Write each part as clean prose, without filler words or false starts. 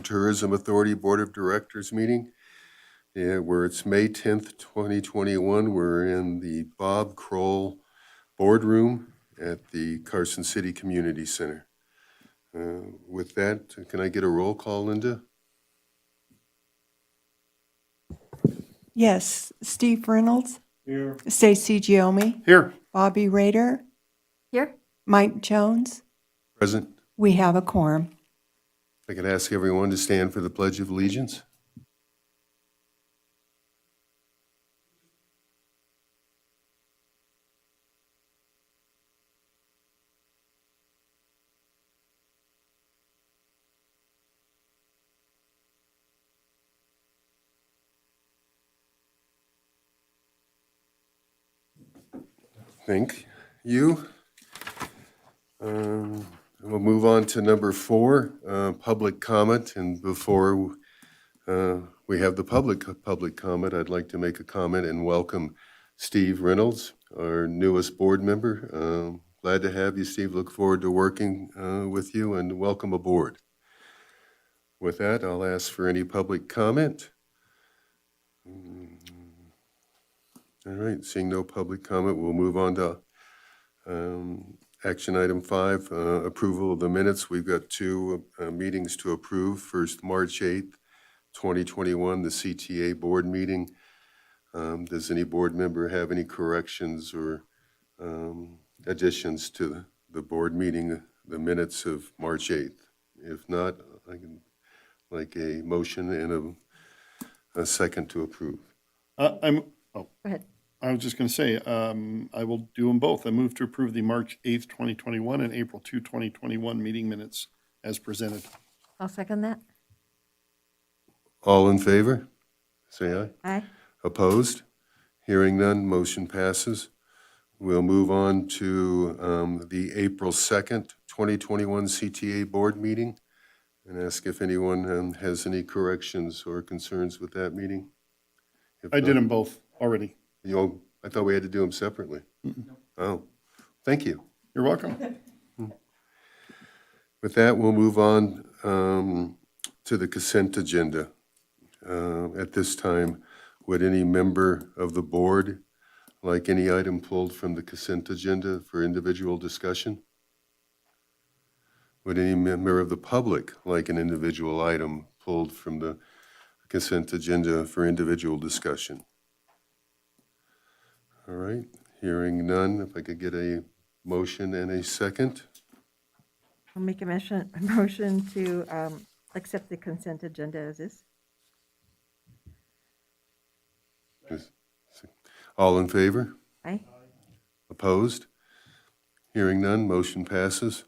and Tourism Authority Board of Directors meeting. Yeah, where it's May 10th, 2021. We're in the Bob Kroll Boardroom at the Carson City Community Center. With that, can I get a roll call, Linda? Yes, Steve Reynolds, Here. Stacy Giomi, Here. Bobby Rader, Here. Mike Jones. Present. We have a quorum. I could ask everyone to stand for the Pledge of Allegiance. Thank you. We'll move on to number 4, public comment. And before we have the public comment, I'd like to make a comment and welcome Steve Reynolds, our newest board member. Glad to have you, Steve. Look forward to working with you, and welcome aboard. With that, I'll ask for any public comment. All right, seeing no public comment, we'll move on to action item 5, approval of the minutes. We've got 2 meetings to approve. First, March 8th, 2021, the CTA board meeting. Does any board member have any corrections or additions to the board meeting, the minutes of March 8th? If not, I can like a motion and a second to approve. Go ahead. I was just going to say, I will do them both. I move to approve the March 8th, 2021 and April 2, 2021 meeting minutes as presented. I'll second that. All in favor? Say aye. Aye. Opposed? Hearing none, motion passes. We'll move on to the April 2nd, 2021 CTA board meeting and ask if anyone has any corrections or concerns with that meeting. If I not, did them both already. I thought we had to do them separately. Oh, thank you. You're welcome. With that, we'll move on to the consent agenda. At this time, would any member of the board like any item pulled from the consent agenda for individual discussion? Would any member of the public like an individual item pulled from the consent agenda for individual discussion? All right, hearing none, if I could get a motion and a second. I'll make a motion to accept the consent agenda as is. All in favor? Aye. Opposed? Hearing none, motion passes.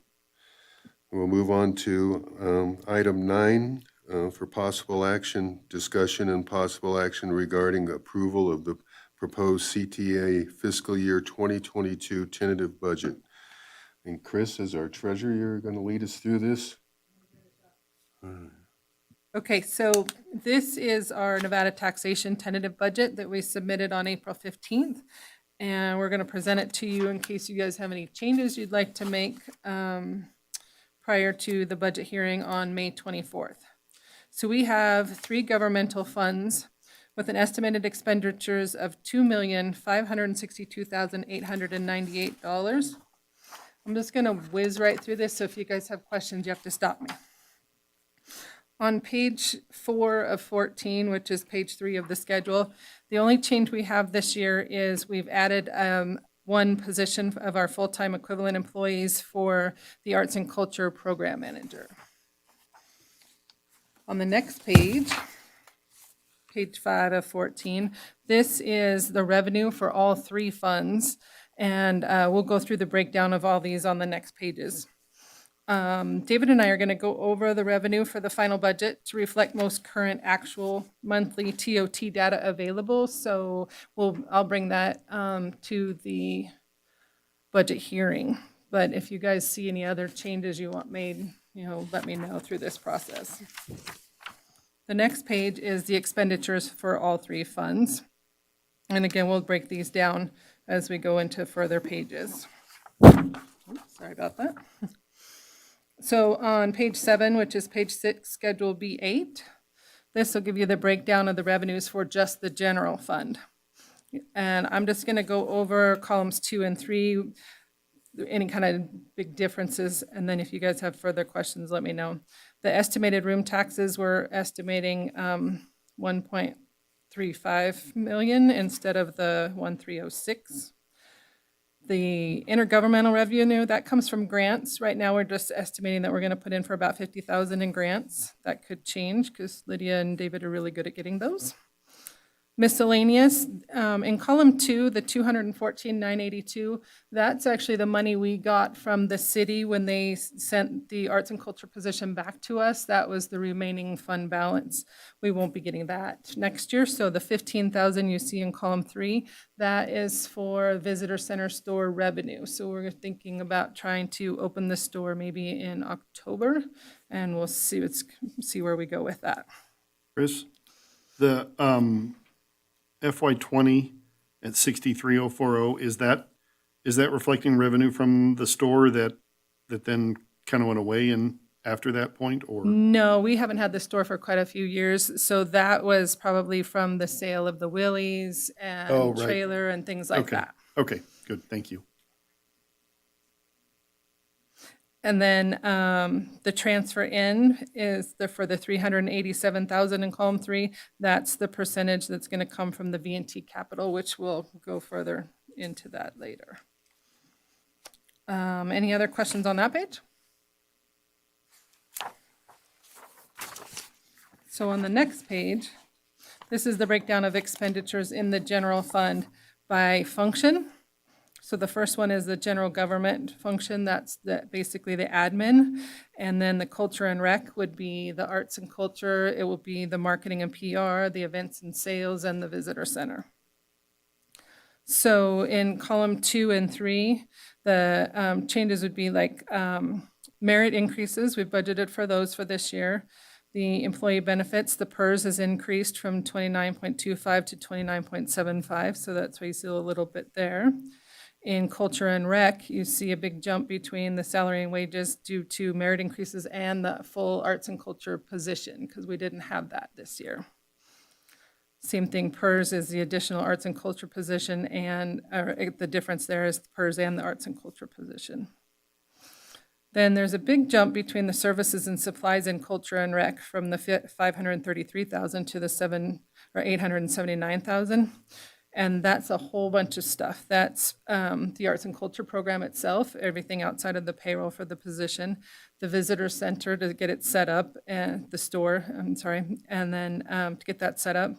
We'll move on to item 9 for possible action, discussion and possible action regarding approval of the proposed CTA fiscal year 2022 tentative budget. And Chris, as our treasurer, you're going to lead us through this? Okay, so this is our Nevada taxation tentative budget that we submitted on April 15th. And we're going to present it to you in case you guys have any changes you'd like to make prior to the budget hearing on May 24th. So we have 3 governmental funds with an estimated expenditures of $2,562,898. I'm just going to whiz right through this, so if you guys have questions, you have to stop me. On page 4 of 14, which is page 3 of the schedule, the only change we have this year is we've added 1 position of our full-time equivalent employees for the Arts and Culture Program Manager. On the next page, page 5 of 14, this is the revenue for all 3 funds, and we'll go through the breakdown of all these on the next pages. David and I are going to go over the revenue for the final budget to reflect most current actual monthly TOT data available. So I'll bring that to the budget hearing. But if you guys see any other changes you want made, let me know through this process. The next page is the expenditures for all 3 funds. And again, we'll break these down as we go into further pages. Oops, sorry about that. So on page 7, which is page 6, Schedule B8, this will give you the breakdown of the revenues for just the general fund. And I'm just going to go over columns 2 and 3, any kind of big differences, and then if you guys have further questions, let me know. The estimated room taxes, we're estimating 1.35 million instead of the 1,306. The intergovernmental revenue, that comes from grants. Right now, we're just estimating that we're going to put in for about 50,000 in grants. That could change because Lydia and David are really good at getting those. Miscellaneous, in column 2, the 214,982, that's actually the money we got from the city when they sent the arts and culture position back to us. That was the remaining fund balance. We won't be getting that next year. So the 15,000 you see in column 3, that is for visitor center store revenue. So we're thinking about trying to open the store maybe in October, and we'll see where we go with that. Chris, the FY '20 at 63,040, is that reflecting revenue from the store that then kind of went away and after that point, or? No, we haven't had the store for quite a few years, so that was probably from the sale of the Willys Oh, and right. trailer and things like Okay. that. Okay, good, thank you. And then the transfer in is for the 387,000 in column 3. That's the percentage that's going to come from the V&T capital, which we'll go further into that later. Any other questions on that page? So on the next page, this is the breakdown of expenditures in the general fund by function. So the first one is the general government function, that's basically the admin. And then the culture and rec would be the arts and culture, it will be the marketing and PR, the events and sales, and the visitor center. So in column 2 and 3, the changes would be like merit increases, we've budgeted for those for this year. The employee benefits, the PERS has increased from 29.25 to 29.75, so that's why you see a little bit there. In culture and rec, you see a big jump between the salary and wages due to merit increases and the full arts and culture position, because we didn't have that this year. Same thing, PERS is the additional arts and culture position, and the difference there is the PERS and the arts and culture position. Then there's a big jump between the services and supplies in culture and rec from the 533,000 to the 879,000. And that's a whole bunch of stuff. That's the arts and culture program itself, everything outside of the payroll for the position, the visitor center to get it set up, and the store, and then to get that set up.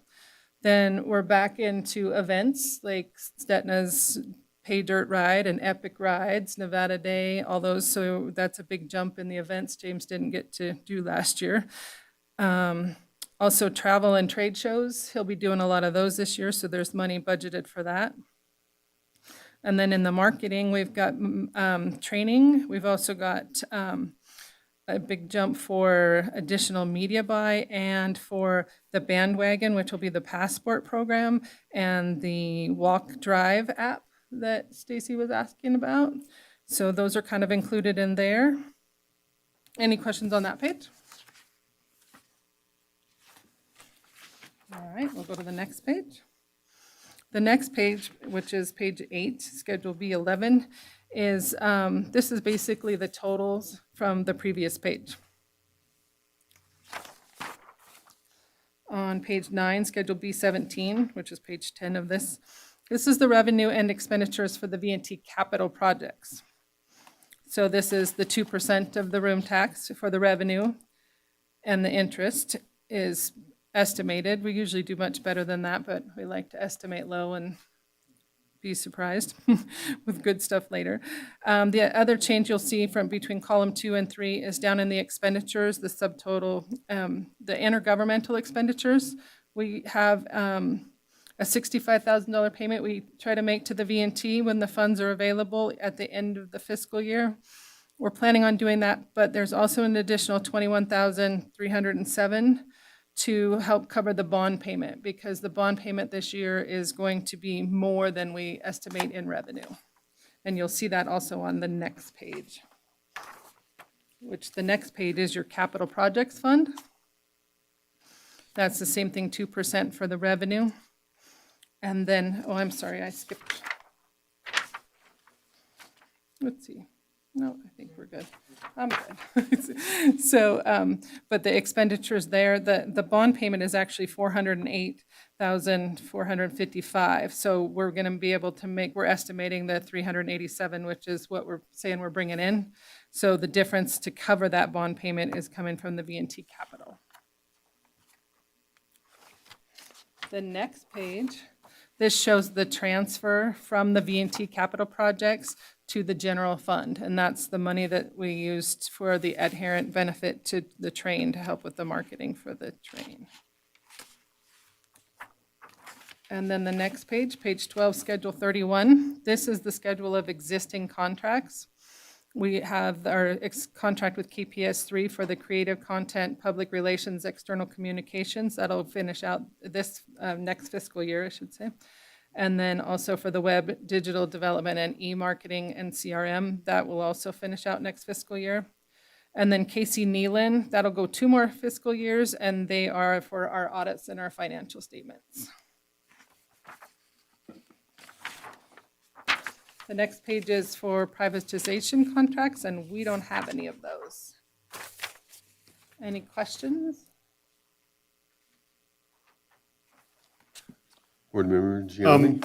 Then we're back into events like Stetna's Pay Dirt Ride and Epic Rides, Nevada Day, all those. So that's a big jump in the events James didn't get to do last year. Also travel and trade shows, he'll be doing a lot of those this year, so there's money budgeted for that. And then in the marketing, we've got training. We've also got a big jump for additional media buy and for the bandwagon, which will be the passport program and the walk drive app that Stacy was asking about. So those are kind of included in there. Any questions on that page? All right, we'll go to the next page. The next page, which is page 8, Schedule B11, is this is basically the totals from the previous page. On page 9, Schedule B17, which is page 10 of this, this is the revenue and expenditures for the V&T capital projects. So this is the 2% of the room tax for the revenue, and the interest is estimated. We usually do much better than that, but we like to estimate low and be surprised with good stuff later. The other change you'll see from between column 2 and 3 is down in the expenditures, the subtotal, the intergovernmental expenditures. We have a $65,000 payment we try to make to the V&T when the funds are available at the end of the fiscal year. We're planning on doing that, but there's also an additional $21,307 to help cover the bond payment, because the bond payment this year is going to be more than we estimate in revenue. And you'll see that also on the next page. which the next page is your capital projects fund. That's the same thing, 2% for the revenue. And then, oh, I'm sorry, I skipped. Let's see. No, I think we're good. I'm good. So, but the expenditures there, the bond payment is actually 408,455. So we're going to be able to we're estimating the 387, which is what we're saying we're bringing in. So the difference to cover that bond payment is coming from the V&T capital. The next page, this shows the transfer from the V&T capital projects to the general fund. And that's the money that we used for the adherent benefit to the train to help with the marketing for the train. And then the next page, page 12, Schedule 31. This is the schedule of existing contracts. We have our contract with KPS3 for the creative content, public relations, external communications. That'll finish out this next fiscal year, I should say. And then also for the web, digital development, and e-marketing and CRM, that will also finish out next fiscal year. And then Casey Nealon, that'll go 2 more fiscal years, and they are for our audits and our financial statements. The next page is for privatization contracts, and we don't have any of those. Any questions? Board Member Gianni?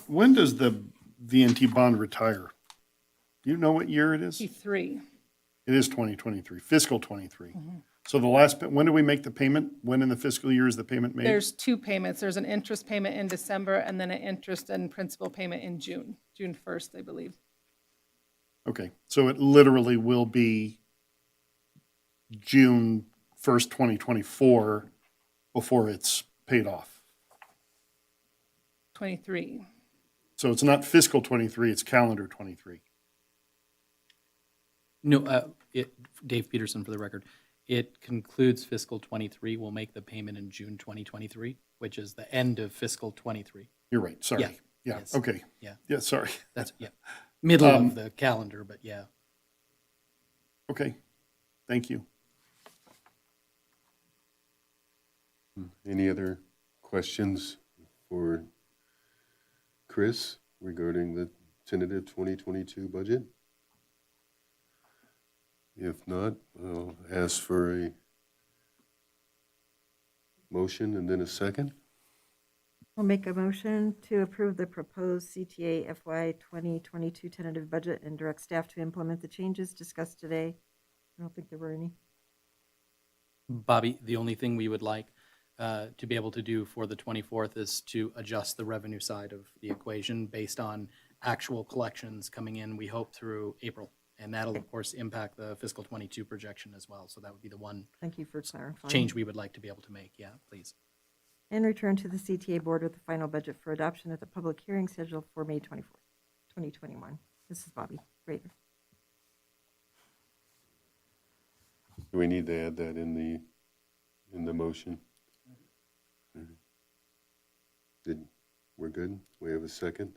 When does the V&T bond retire? Do you know what year it is? P3. It is 2023, fiscal 23. So the last, when do we make the payment? When in the fiscal year is the payment made? There's 2 payments. There's an interest payment in December and then an interest and principal payment in June 1st, I believe. Okay, so it literally will be June 1st, 2024 before it's paid off. 23. So it's not fiscal 23, it's calendar 23. No, Dave Peterson for the record. It concludes fiscal 23. We'll make the payment in June 2023, which is the end of fiscal 23. You're right, sorry. Yeah. Yeah, Yes. okay. Yeah. Yeah, sorry. That's, yeah, middle of the calendar, but yeah. Okay, thank you. Any other questions for Chris regarding the tentative 2022 budget? If not, I'll ask for a motion and then a second. I'll make a motion to approve the proposed CTA FY 2022 tentative budget and direct staff to implement the changes discussed today. I don't think there were any. Bobby, the only thing we would like to be able to do for the 24th is to adjust the revenue side of the equation based on actual collections coming in, we hope, through April. And that'll, of course, impact the fiscal 22 projection as well. So that would be the one Thank you for clarifying. change we would like to be able to make. Yeah, please. And return to the CTA board with the final budget for adoption at the public hearing scheduled for May 24th, 2021. This is Bobby Rader. Do we need to add that in the motion? We're good? We have a second?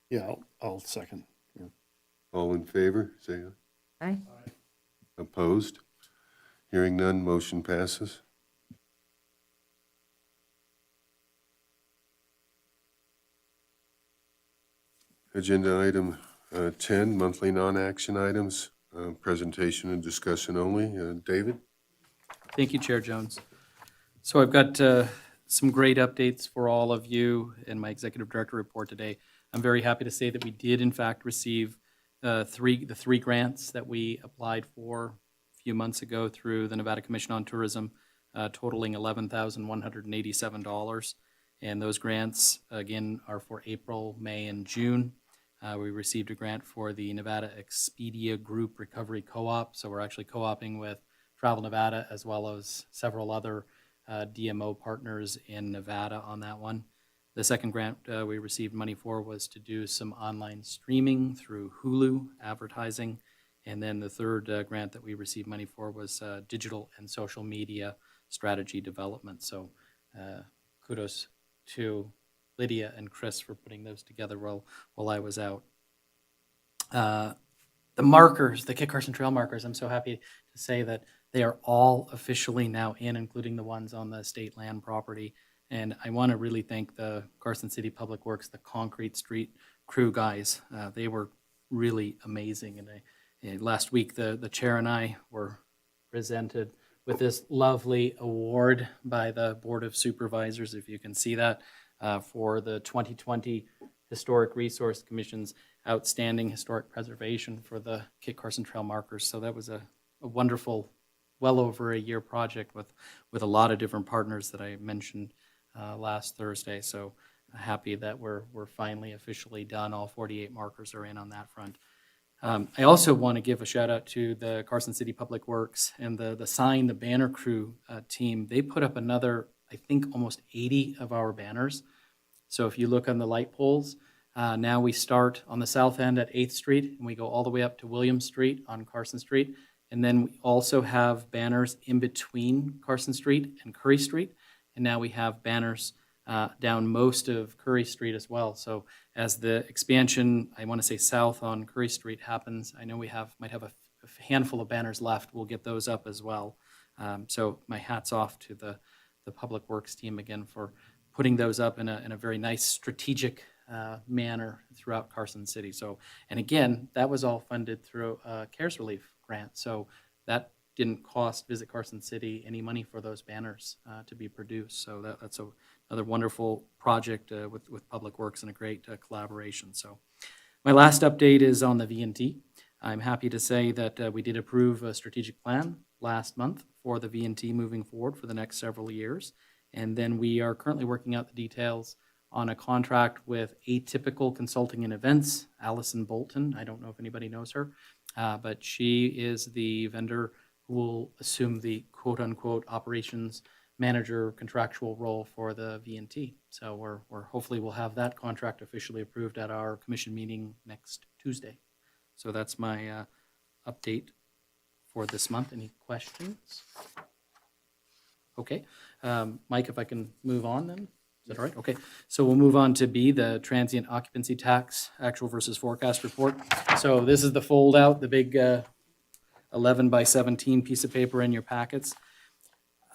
Yeah, I'll second. Yeah. All in favor, say aye. Aye. Opposed? Hearing none, motion passes. Agenda item 10, monthly non-action items, presentation and discussion only. David? Thank you, Chair Jones. So I've got some great updates for all of you in my executive director report today. I'm very happy to say that we did in fact receive the three grants that we applied for a few months ago through the Nevada Commission on Tourism, totaling $11,187. And those grants, again, are for April, May, and June. We received a grant for the Nevada Expedia Group Recovery Co-op. So we're actually co-oping with Travel Nevada as well as several other DMO partners in Nevada on that one. The second grant we received money for was to do some online streaming through Hulu advertising. And then the third grant that we received money for was digital and social media strategy development. So kudos to Lydia and Chris for putting those together while I was out. the markers, the Kit Carson Trail markers, I'm so happy to say that they are all officially now in, including the ones on the state land property. And I want to really thank the Carson City Public Works, the concrete street crew guys. They were really amazing. And last week, the chair and I were presented with this lovely award by the Board of Supervisors, if you can see that, for the 2020 Historic Resource Commission's Outstanding Historic Preservation for the Kit Carson Trail markers. So that was a wonderful, well over a year project with a lot of different partners that I mentioned last Thursday. So happy that we're finally officially done. All 48 markers are in on that front. I also want to give a shout out to the Carson City Public Works and the banner crew team. They put up another, I think, almost 80 of our banners. So if you look on the light poles, now we start on the south end at 8th Street and we go all the way up to William Street on Carson Street. And then we also have banners in between Carson Street and Curry Street. And now we have banners down most of Curry Street as well. So as the expansion, I want to say south on Curry Street happens, I know we might have a handful of banners left. We'll get those up as well. So my hat's off to the Public Works team again for putting those up in a very nice strategic manner throughout Carson City. So, and again, that was all funded through a CARES Relief grant. So that didn't cost Visit Carson City any money for those banners to be produced. So that's another wonderful project with Public Works and a great collaboration. So my last update is on the V&T. I'm happy to say that we did approve a strategic plan last month for the V&T moving forward for the next several years. And then we are currently working out the details on a contract with Atypical Consulting and Events, Allison Bolton. I don't know if anybody knows her, but she is the vendor who will assume the quote-unquote operations manager contractual role for the V&T. So we're hopefully we'll have that contract officially approved at our commission meeting next Tuesday. So that's my update for this month. Any questions? Okay. Mike, if I can move on then? Is that all right? Okay. So we'll move on to B, the transient occupancy tax actual versus forecast report. So this is the fold out, the big 11 by 17 piece of paper in your packets.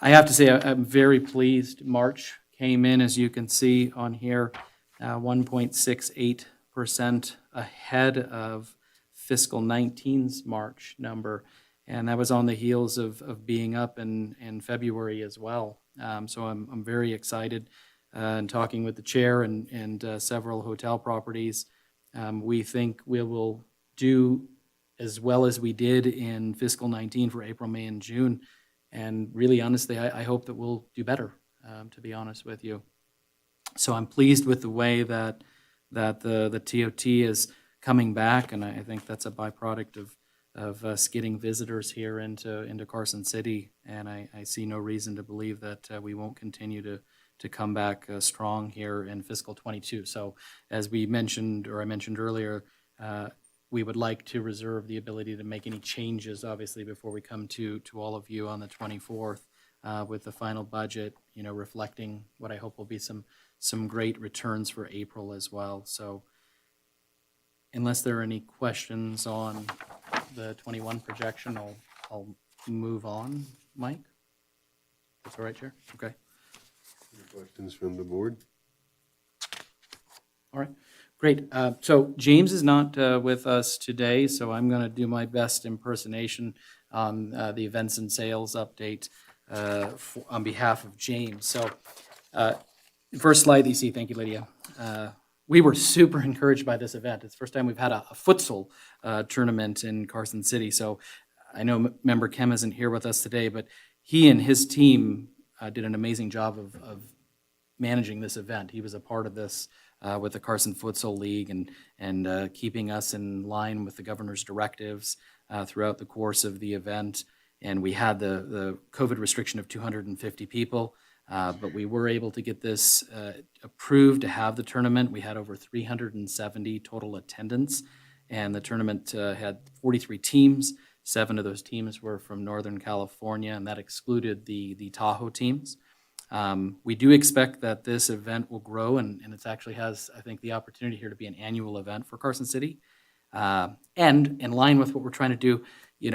I have to say I'm very pleased. March came in, as you can see on here, 1.68% ahead of fiscal 19's March number. And that was on the heels of being up in February as well. So I'm very excited. And talking with the chair and several hotel properties, we think we will do as well as we did in fiscal 19 for April, May, and June. And really, honestly, I hope that we'll do better, to be honest with you. So I'm pleased with the way that the TOT is coming back, and I think that's a byproduct of us getting visitors here into Carson City. And I see no reason to believe that we won't continue to come back strong here in fiscal 22. So as we mentioned, or I mentioned earlier, we would like to reserve the ability to make any changes, obviously, before we come to all of you on the 24th with the final budget, reflecting what I hope will be some great returns for April as well. So unless there are any questions on the 21 projection, I'll move on. Mike? That's all right, Chair? Okay. Any questions from the board? All right, great. So James is not with us today, so I'm going to do my best impersonation on the events and sales update on behalf of James. So first slide that you see, thank you, Lydia. We were super encouraged by this event. It's the first time we've had a futsal tournament in Carson City. So I know member Kem isn't here with us today, but he and his team did an amazing job of managing this event. He was a part of this with the Carson Futsal League and keeping us in line with the governor's directives throughout the course of the event. And we had the COVID restriction of 250 people, but we were able to get this approved to have the tournament. We had over 370 total attendance, and the tournament had 43 teams. 7 of those teams were from Northern California, and that excluded the Tahoe teams. We do expect that this event will grow, and it actually has, I think, the opportunity here to be an annual event for Carson City. And in line with what we're trying to do,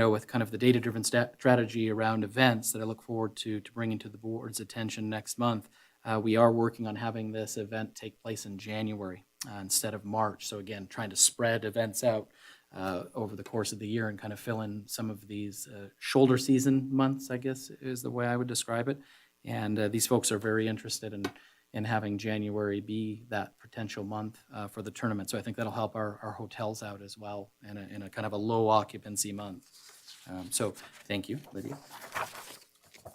with kind of the data-driven strategy around events that I look forward to bringing to the board's attention next month, we are working on having this event take place in January instead of March. So again, trying to spread events out over the course of the year and kind of fill in some of these shoulder season months, I guess is the way I would describe it. And these folks are very interested in having January be that potential month for the tournament. So I think that'll help our hotels out as well in a kind of a low occupancy month. So thank you, Lydia.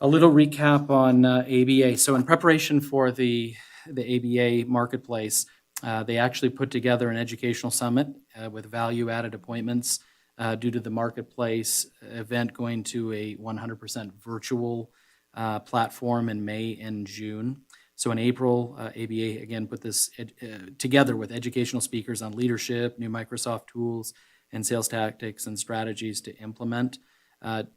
A little recap on ABA. So in preparation for the ABA marketplace, they actually put together an educational summit with value-added appointments due to the marketplace event going to a 100% virtual platform in May and June. So in April, ABA again put this together with educational speakers on leadership, new Microsoft tools, and sales tactics and strategies to implement.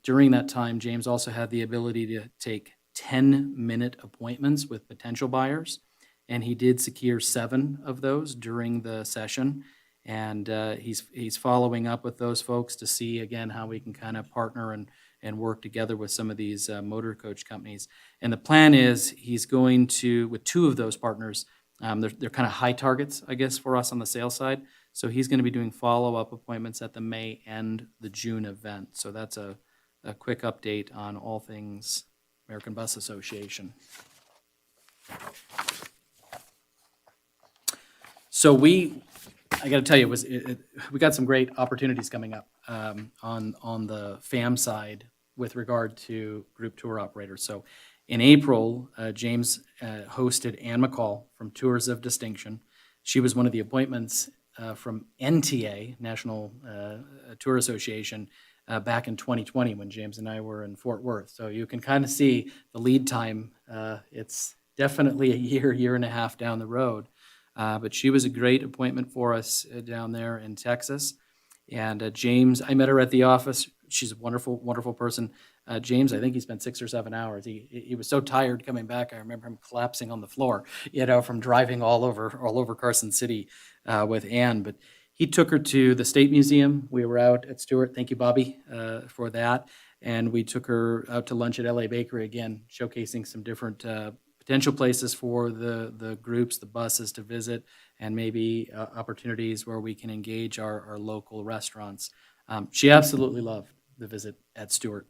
During that time, James also had the ability to take 10-minute appointments with potential buyers, and he did secure 7 of those during the session. And he's following up with those folks to see, again, how we can kind of partner and work together with some of these motor coach companies. And the plan is he's going to, with 2 of those partners, they're kind of high targets, I guess, for us on the sales side. So he's going to be doing follow-up appointments at the May and the June event. So that's a quick update on all things American Bus Association. So I got to tell you, we got some great opportunities coming up on the FAM side with regard to group tour operators. So in April, James hosted Ann McCall from Tours of Distinction. She was one of the appointments from NTA, National Tour Association, back in 2020 when James and I were in Fort Worth. So you can kind of see the lead time. It's definitely a year and a half down the road. But she was a great appointment for us down there in Texas. And James, I met her at the office. She's a wonderful, wonderful person. James, I think he spent 6 or 7 hours. He was so tired coming back. I remember him collapsing on the floor, from driving all over Carson City with Ann. But he took her to the State Museum. We were out at Stewart. Thank you, Bobby, for that. And we took her out to lunch at LA Bakery again, showcasing some different potential places for the groups, the buses to visit, and maybe opportunities where we can engage our local restaurants. She absolutely loved the visit at Stewart.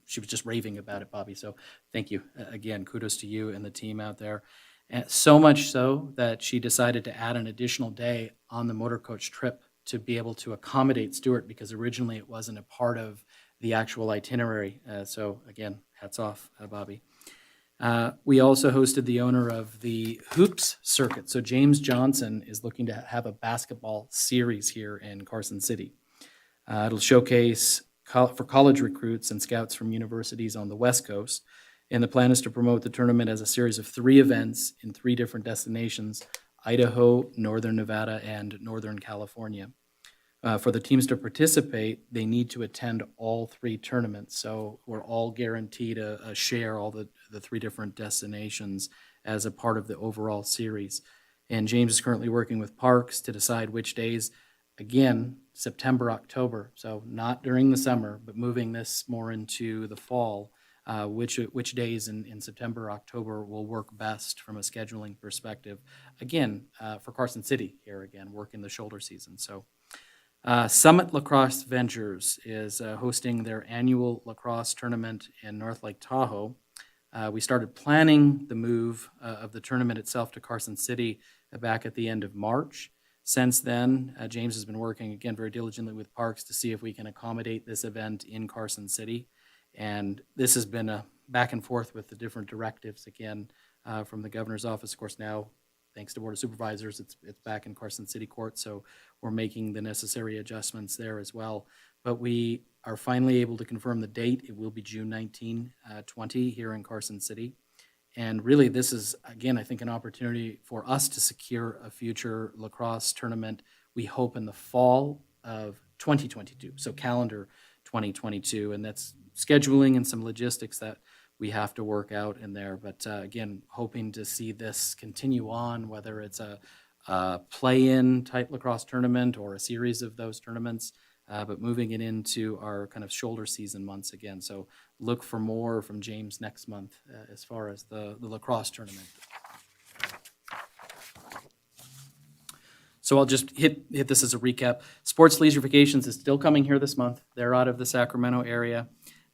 She was just raving about it, Bobby. So thank you again. Kudos to you and the team out there. And so much so that she decided to add an additional day on the motor coach trip to be able to accommodate Stewart, because originally it wasn't a part of the actual itinerary. So again, hats off, Bobby. We also hosted the owner of the Hoops Circuit. So James Johnson is looking to have a basketball series here in Carson City. It'll showcase for college recruits and scouts from universities on the West Coast. And the plan is to promote the tournament as a series of 3 events in 3 different destinations: Idaho, Northern Nevada, and Northern California. For the teams to participate, they need to attend all 3 tournaments. So we're all guaranteed a share, all the 3 different destinations as a part of the overall series. And James is currently working with Parks to decide which days, again, September, October. So not during the summer, but moving this more into the fall, which days in September, October will work best from a scheduling perspective. Again, for Carson City here again, working the shoulder season. So Summit Lacrosse Ventures is hosting their annual lacrosse tournament in North Lake Tahoe. We started planning the move of the tournament itself to Carson City back at the end of March. Since then, James has been working again very diligently with Parks to see if we can accommodate this event in Carson City. And this has been a back and forth with the different directives again from the governor's office. Of course, now, thanks to Board of Supervisors, it's back in Carson City Court, so we're making the necessary adjustments there as well. But we are finally able to confirm the date. It will be June 19, 20 here in Carson City. And really, this is, again, I think an opportunity for us to secure a future lacrosse tournament, we hope in the fall of 2022, so calendar 2022. And that's scheduling and some logistics that we have to work out in there. But again, hoping to see this continue on, whether it's a play-in type lacrosse tournament or a series of those tournaments, but moving it into our kind of shoulder season months again. So look for more from James next month as far as the lacrosse tournament. So I'll just hit this as a recap. Sports Leisure Vacations is still coming here this month. They're out of the Sacramento area.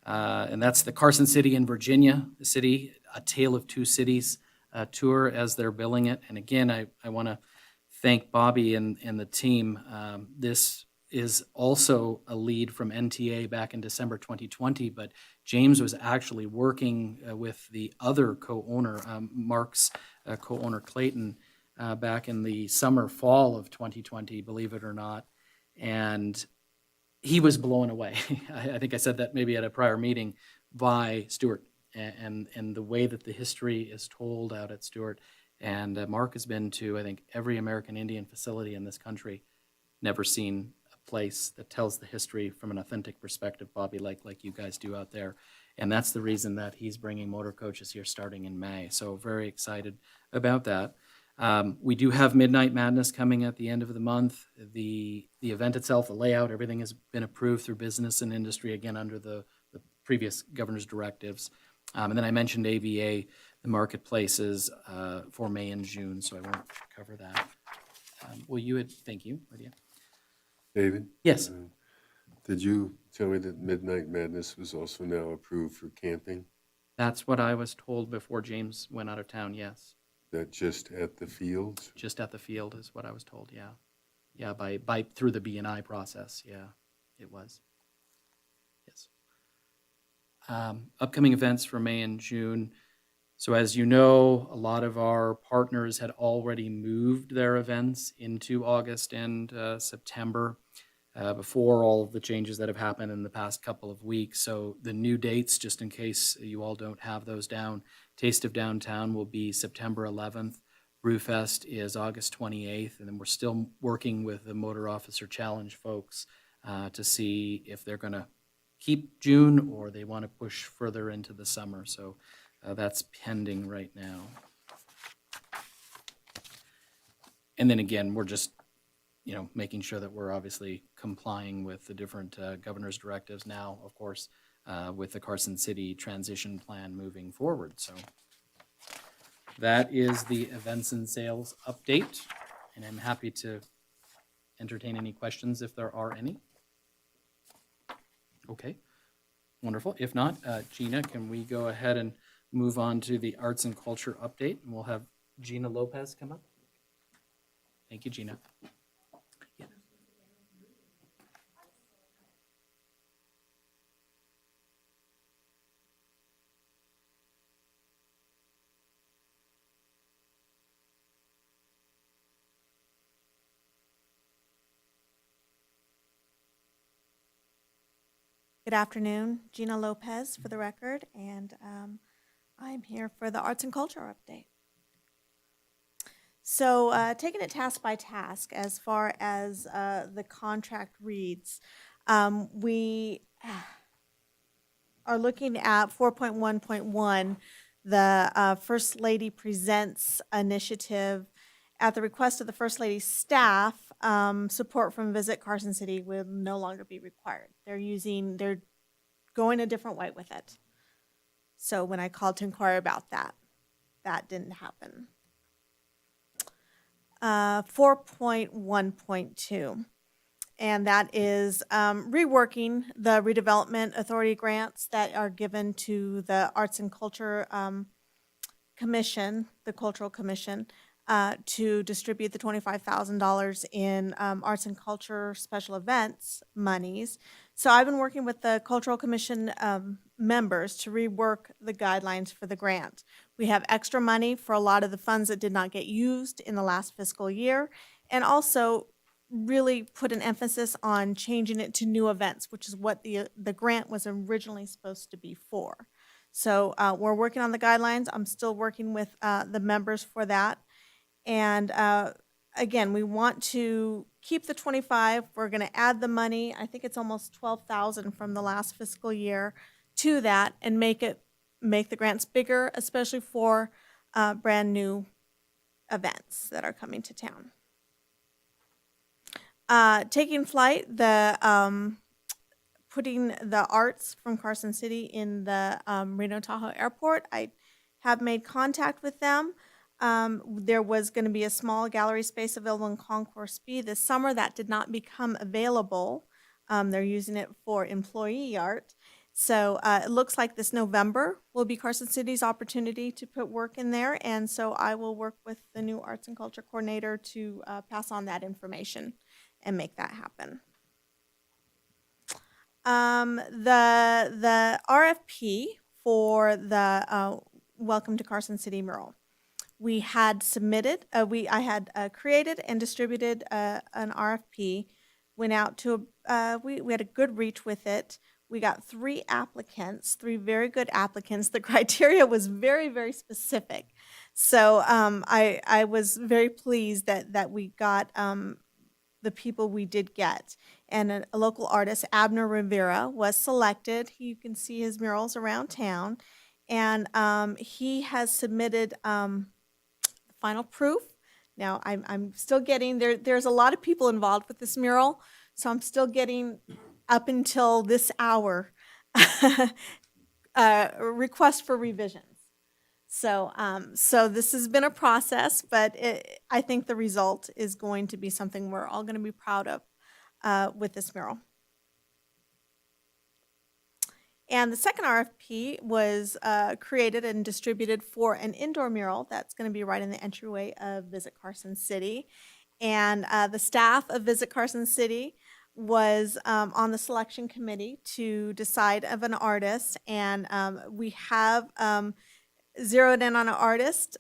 And that's the Carson City in Virginia, the city, A Tale of Two Cities tour as they're billing it. And again, I want to thank Bobby and the team. This is also a lead from NTA back in December 2020, but James was actually working with the other co-owner, Mark's co-owner Clayton, back in the fall of 2020, believe it or not. And he was blown away. I think I said that maybe at a prior meeting by Stewart and the way that the history is told out at Stewart. And Mark has been to, I think, every American Indian facility in this country. Never seen a place that tells the history from an authentic perspective, Bobby, like you guys do out there. And that's the reason that he's bringing motor coaches here starting in May. So very excited about that. We do have Midnight Madness coming at the end of the month. The event itself, the layout, everything has been approved through business and industry, again, under the previous governor's directives. And then I mentioned AVA, the marketplaces for May and June, so I won't cover that. Thank you, Lydia. David? Yes. Did you tell me that Midnight Madness was also now approved for camping? That's what I was told before James went out of town, yes. That just at the fields? Just at the field is what I was told, yeah. Yeah, by through the B&I process, yeah, it was. Yes. Upcoming events for May and June. So as you know, a lot of our partners had already moved their events into August and September before all of the changes that have happened in the past couple of weeks. So the new dates, just in case you all don't have those down, Taste of Downtown will be September 11th. Brewfest is August 28th. And then we're still working with the Motor Officer Challenge folks to see if they're going to keep June or they want to push further into the summer. So that's pending right now. And then again, we're just, making sure that we're obviously complying with the different governor's directives now, of course, with the Carson City transition plan moving forward. So that is the events and sales update, and I'm happy to entertain any questions if there are any. Okay, wonderful. If not, Gina, can we go ahead and move on to the arts and culture update? And we'll have Gina Lopez come up. Thank you, Gina. Yeah. Good afternoon, Gina Lopez for the record, and I'm here for the arts and culture update. So taking it task by task, as far as the contract reads, we are looking at 4.1.1, the First Lady Presents initiative. At the request of the First Lady's staff, support from Visit Carson City will no longer be required. They're going a different way with it. So when I called to inquire about that, that didn't happen. 4.1.2, and that is reworking the redevelopment authority grants that are given to the Arts and Culture Commission, the Cultural Commission, to distribute the $25,000 in arts and culture special events monies. So I've been working with the Cultural Commission members to rework the guidelines for the grant. We have extra money for a lot of the funds that did not get used in the last fiscal year, and also really put an emphasis on changing it to new events, which is what the grant was originally supposed to be for. So we're working on the guidelines. I'm still working with the members for that. And again, we want to keep the 25. We're going to add the money. I think it's almost 12,000 from the last fiscal year to that, and make the grants bigger, especially for brand new events that are coming to town. taking flight, putting the arts from Carson City in the Reno Tahoe Airport. I have made contact with them. There was going to be a small gallery space available in Concourse B this summer that did not become available. They're using it for employee art. So it looks like this November will be Carson City's opportunity to put work in there. And so I will work with the new arts and culture coordinator to pass on that information and make that happen. The RFP for the Welcome to Carson City mural. We had submitted, I had created and distributed an RFP, went out to, we had a good reach with it. We got 3 applicants, 3 very good applicants. The criteria was very, very specific. So I was very pleased that we got the people we did get. And a local artist, Abner Rivera, was selected. You can see his murals around town. And he has submitted final proof. Now, I'm still getting, there's a lot of people involved with this mural, so I'm still getting, up until this hour, requests for revisions. So, so this has been a process, but I think the result is going to be something we're all going to be proud of with this mural. And the second RFP was created and distributed for an indoor mural that's going to be right in the entryway of Visit Carson City. And the staff of Visit Carson City was on the selection committee to decide of an artist. And we have zeroed in on an artist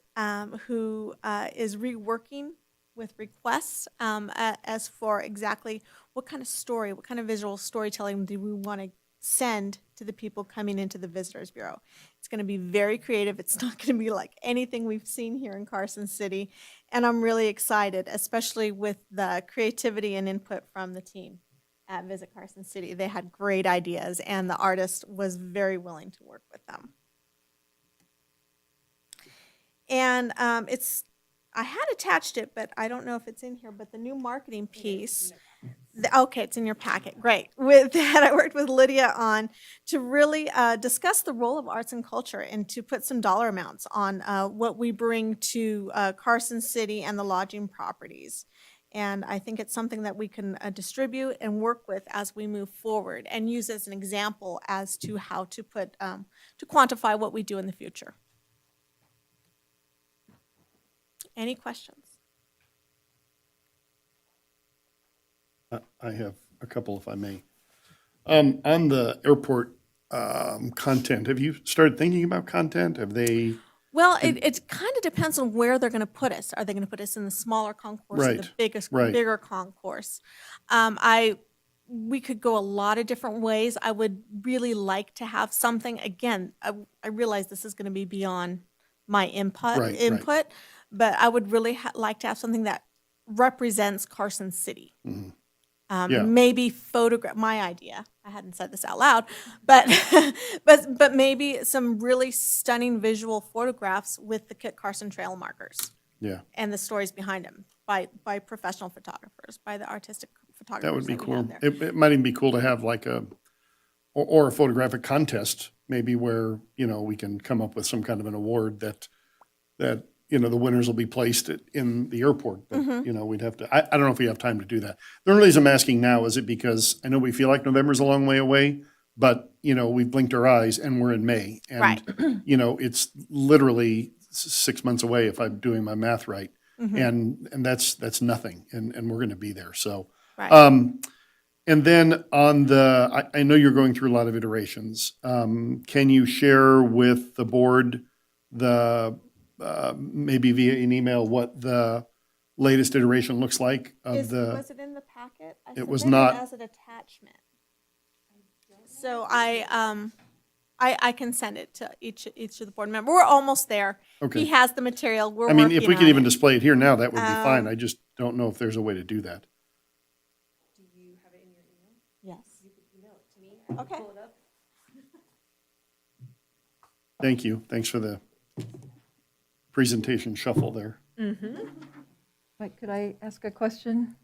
who is reworking with requests as for exactly what kind of story, what kind of visual storytelling do we want to send to the people coming into the Visitors Bureau. It's going to be very creative. It's not going to be like anything we've seen here in Carson City. And I'm really excited, especially with the creativity and input from the team at Visit Carson City. They had great ideas, and the artist was very willing to work with them. And I had attached it, but I don't know if it's in here, but the new marketing piece. Okay, it's in your packet. Great. With that, I worked with Lydia on to really discuss the role of arts and culture and to put some dollar amounts on what we bring to Carson City and the lodging properties. And I think it's something that we can distribute and work with as we move forward and use as an example as to how to put to quantify what we do in the future. Any questions? I have a couple, if I may. On the airport content, have you started thinking about content? Have they? Well, it kind of depends on where they're going to put us. Are they going to put us in the smaller concourse or the Right. bigger concourse? We could go a lot of different ways. I would really like to have something. Again, I realize this is going to be beyond my input, but I would really like to have something that represents Carson City. Mm-hmm. Maybe photograph, my idea, I hadn't said this out loud, but, but maybe some really stunning visual photographs with the Kit Carson trail markers. Yeah, And the stories behind them by professional photographers, by the artistic photographers. that would be we cool. have there. It might even be cool to have like or a photographic contest, maybe where, we can come up with some kind of an award that, the winners will be placed in the airport. But, we'd have to, I don't know if we have time to do that. The only reason I'm asking now is because I know we feel like November's a long way away, but, we've blinked our eyes and we're in May. And, Right. It's literally 6 months away if I'm doing my math right. And that's nothing. And we're going to be there. So, Right. and then on I know you're going through a lot of iterations. Can you share with the board maybe via an email what the latest iteration looks like of Was it in the packet? It was submitted not. as an attachment. So I can send it to each of the board members. We're almost there. Okay. He has the material. We're I mean, working if we could on even it. display it here now, that would be fine. I just don't know if there's a way to do that. Yes. You could email it to me. Okay. Thank you. Thanks for the presentation shuffle there. Mike, could I ask a question?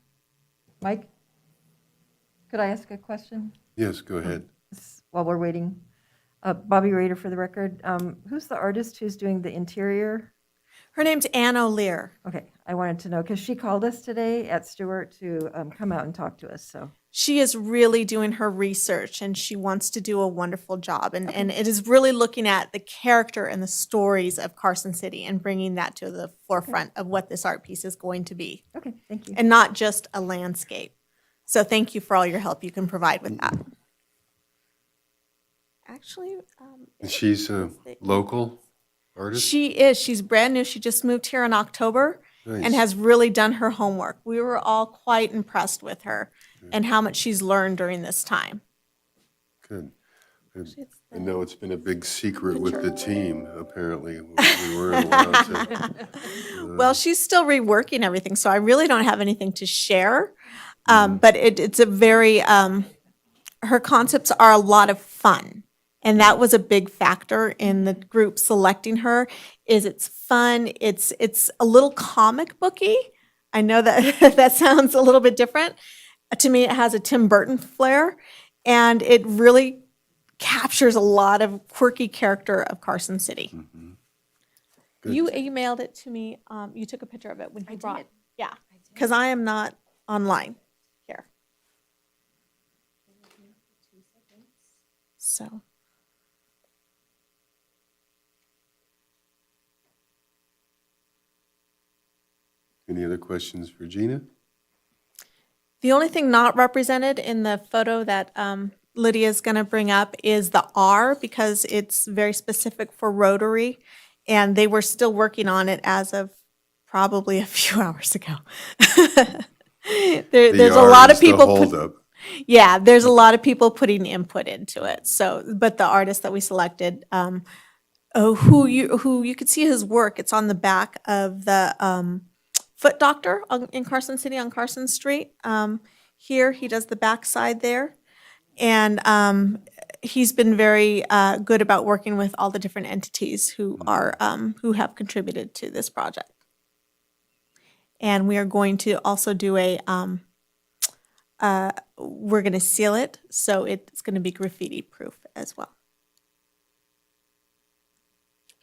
Mike? Could I ask a question Yes, go ahead. while we're waiting? Bobby Rader for the record. Who's the artist who's doing the interior? Her name's Ann O'Lear. Okay, I wanted to know, because she called us today at Stewart to come out and talk to us, so. She is really doing her research and she wants to do a wonderful job. And it is really looking at the character and the stories of Carson City and bringing that to the forefront of what this art piece is going to be, Okay, thank you. and not just a landscape. So thank you for all your help you can provide with that. Actually, And she's a local artist? she is. She's brand new. She just moved here in October and Nice. has really done her homework. We were all quite impressed with her and how much she's learned during this time. Good. I know it's been a big secret with the team, apparently. We weren't allowed to. Well, she's still reworking everything, so I really don't have anything to share. But it's a very, her concepts are a lot of fun. And that was a big factor in the group selecting her, is it's fun, it's a little comic booky. I know that that sounds a little bit different. To me, it has a Tim Burton flair, and it really captures a lot of quirky character of Carson City. Good. You emailed it to me, you took a picture of it when you brought. Yeah, because I am not online here. So. Any other questions for Gina? The only thing not represented in the photo that Lydia's going to bring up is the R, because it's very specific for Rotary, and they were still working on it as of probably a few hours ago. There's a The lot R of is the people. holdup. Yeah, there's a lot of people putting input into it. So, but the artist that we selected, who you could see his work, it's on the back of the Foot Doctor in Carson City on Carson Street. Here, he does the backside there. And he's been very good about working with all the different entities who who have contributed to this project. And we are going to also do we're going to seal it, so it's going to be graffiti proof as well.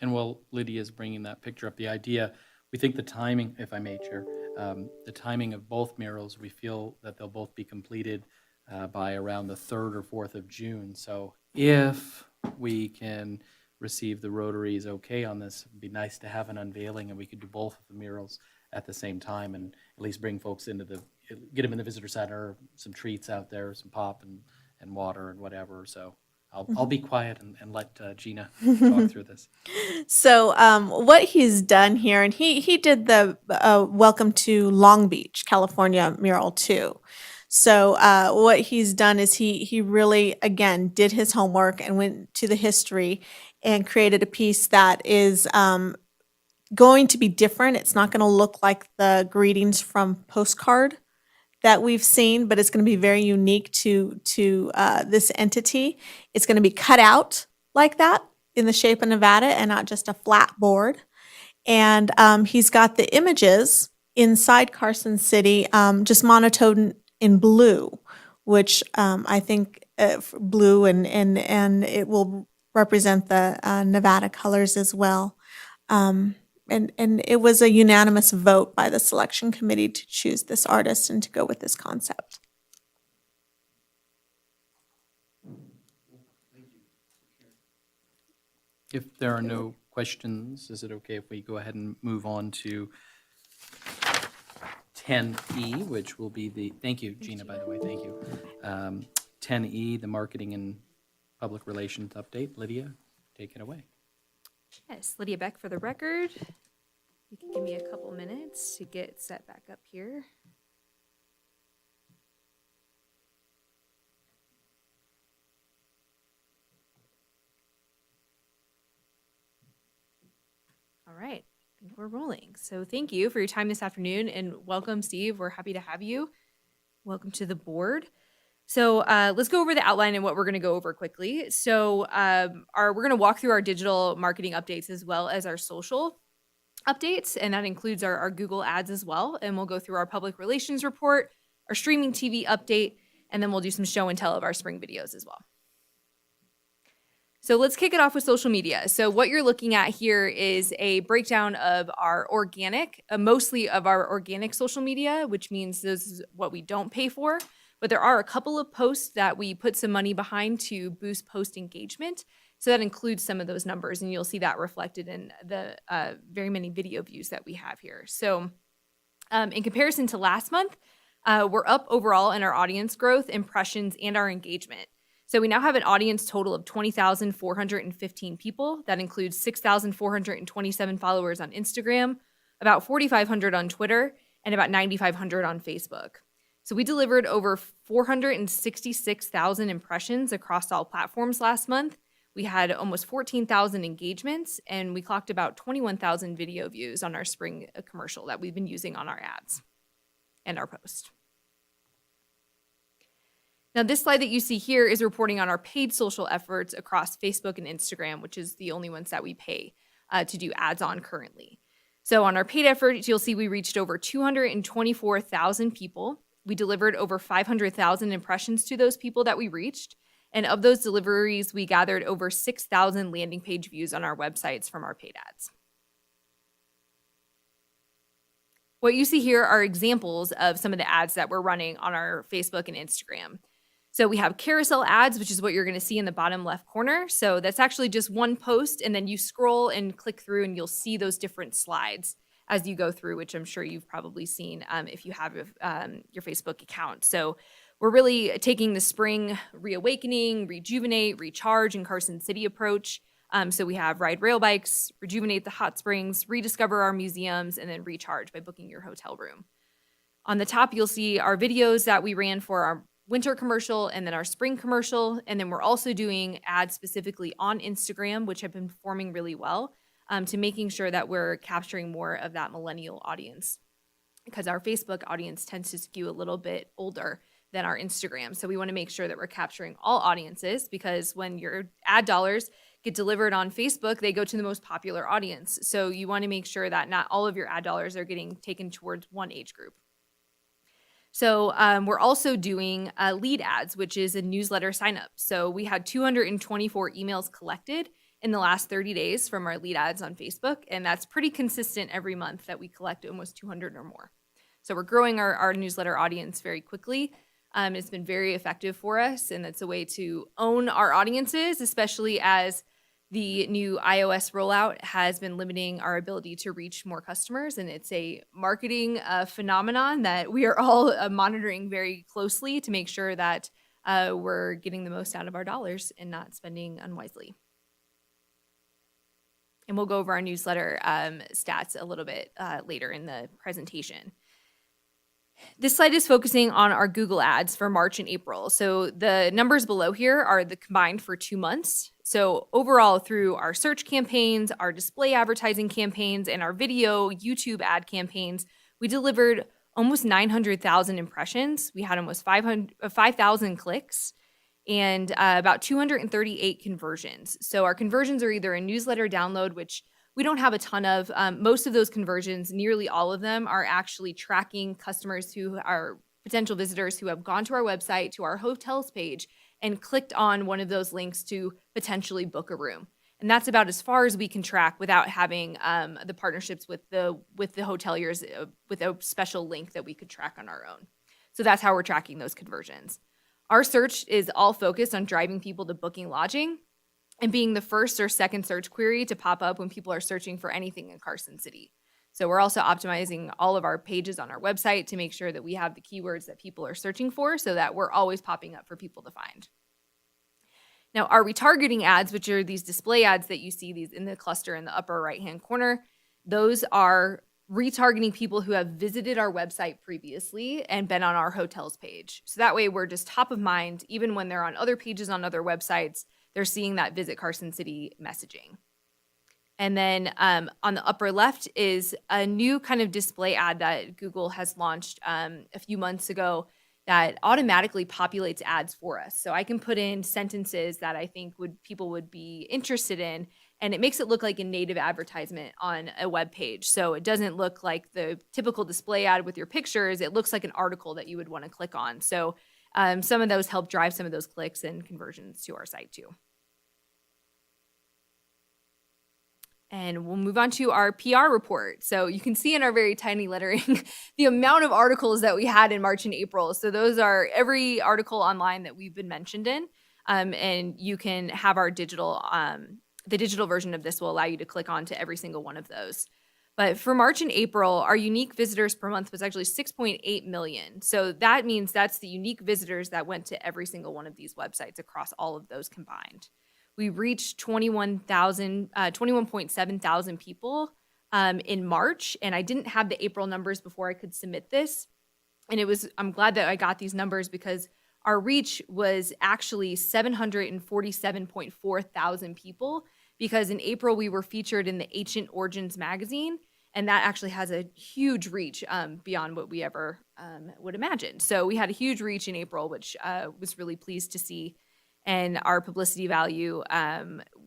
And while Lydia's bringing that picture up, the idea, we think the timing, if I may, Chair, the timing of both murals, we feel that they'll both be completed by around the 3rd or 4th of June. So if we can receive the Rotary's okay on this, it'd be nice to have an unveiling and we could do both of the murals at the same time and at least bring folks into get them in the visitor center, some treats out there, some pop and water and whatever. So I'll be quiet and let Gina talk through this. So what he's done here, and he did the Welcome to Long Beach, California mural too. So what he's done is he really, again, did his homework and went to the history and created a piece that is going to be different. It's not going to look like the greetings from postcard that we've seen, but it's going to be very unique to this entity. It's going to be cut out like that in the shape of Nevada and not just a flat board. And he's got the images inside Carson City, just monotone in blue, which I think blue and it will represent the Nevada colors as well. And it was a unanimous vote by the selection committee to choose this artist and to go with this concept. If there are no questions, is it okay if we go ahead and move on to 10E, which will be thank you, Gina, by the way, thank you. 10E, the marketing and public relations update. Lydia, take it away. Yes, Lydia Beck for the record. You can give me a couple minutes to get set back up here. All right, I think we're rolling. So thank you for your time this afternoon and welcome, Steve. We're happy to have you. Welcome to the board. So let's go over the outline and what we're going to go over quickly. So we're going to walk through our digital marketing updates as well as our social updates, and that includes our Google ads as well. And we'll go through our public relations report, our streaming TV update, And then we'll do some show and tell of our spring videos as well. So let's kick it off with social media. So what you're looking at here is a breakdown of our organic, mostly of our organic social media, which means this is what we don't pay for. But there are a couple of posts that we put some money behind to boost post engagement. So that includes some of those numbers, and you'll see that reflected in the very many video views that we have here. So in comparison to last month, we're up overall in our audience growth, impressions, and our engagement. So we now have an audience total of 20,415 people. That includes 6,427 followers on Instagram, about 4,500 on Twitter, and about 9,500 on Facebook. So we delivered over 466,000 impressions across all platforms last month. We had almost 14,000 engagements, and we clocked about 21,000 video views on our spring commercial that we've been using on our ads and our post. Now, this slide that you see here is reporting on our paid social efforts across Facebook and Instagram, which is the only ones that we pay to do ads on currently. So on our paid efforts, you'll see we reached over 224,000 people. We delivered over 500,000 impressions to those people that we reached. And of those deliveries, we gathered over 6,000 landing page views on our websites from our paid ads. What you see here are examples of some of the ads that we're running on our Facebook and Instagram. So we have carousel ads, which is what you're going to see in the bottom left corner. So that's actually just one post, and then you scroll and click through and you'll see those different slides as you go through, which I'm sure you've probably seen if you have your Facebook account. So we're really taking the spring reawakening, rejuvenate, recharge, and Carson City approach. So we have ride rail bikes, rejuvenate the hot springs, rediscover our museums, and then recharge by booking your hotel room. On the top, you'll see our videos that we ran for our winter commercial and then our spring commercial. And then we're also doing ads specifically on Instagram, which have been performing really well, to making sure that we're capturing more of that millennial audience, because our Facebook audience tends to skew a little bit older than our Instagram. So we want to make sure that we're capturing all audiences, because when your ad dollars get delivered on Facebook, they go to the most popular audience. So you want to make sure that not all of your ad dollars are getting taken towards one age group. So we're also doing lead ads, which is a newsletter sign up. So we had 224 emails collected in the last 30 days from our lead ads on Facebook. And that's pretty consistent every month that we collect almost 200 or more. So we're growing our newsletter audience very quickly. It's been very effective for us, and it's a way to own our audiences, especially as the new iOS rollout has been limiting our ability to reach more customers. And it's a marketing phenomenon that we are all monitoring very closely to make sure that we're getting the most out of our dollars and not spending unwisely. And we'll go over our newsletter stats a little bit later in the presentation. This slide is focusing on our Google ads for March and April. So the numbers below here are the combined for 2 months. So overall, through our search campaigns, our display advertising campaigns, and our video YouTube ad campaigns, we delivered almost 900,000 impressions. We had almost 5,000 clicks and about 238 conversions. So our conversions are either a newsletter download, which we don't have a ton of. Most of those conversions, nearly all of them, are actually tracking customers who are potential visitors who have gone to our website, to our hotels page, and clicked on one of those links to potentially book a room. And that's about as far as we can track without having the partnerships with the hoteliers with a special link that we could track on our own. So that's how we're tracking those conversions. Our search is all focused on driving people to booking lodging and being the first or second search query to pop up when people are searching for anything in Carson City. So we're also optimizing all of our pages on our website to make sure that we have the keywords that people are searching for so that we're always popping up for people to find. Now, our retargeting ads, which are these display ads that you see these in the cluster in the upper right-hand corner, those are retargeting people who have visited our website previously and been on our hotels page. So that way we're just top of mind, even when they're on other pages on other websites, they're seeing that Visit Carson City messaging. And then on the upper left is a new kind of display ad that Google has launched a few months ago that automatically populates ads for us. So I can put in sentences that I think people would be interested in, and it makes it look like a native advertisement on a web page. So it doesn't look like the typical display ad with your pictures. It looks like an article that you would want to click on. So Some of those help drive some of those clicks and conversions to our site too. And we'll move on to our PR report. So you can see in our very tiny lettering the amount of articles that we had in March and April. So those are every article online that we've been mentioned in. And you can have our digital, the digital version of this will allow you to click on to every single one of those. But for March and April, our unique visitors per month was actually 6.8 million. So that means that's the unique visitors that went to every single one of these websites across all of those combined. We reached 21.7 thousand people in March, and I didn't have the April numbers before I could submit this. And I'm glad that I got these numbers because our reach was actually 747.4 thousand people, because in April we were featured in the Ancient Origins magazine, and that actually has a huge reach beyond what we ever would imagine. So we had a huge reach in April, which was really pleased to see. And our publicity value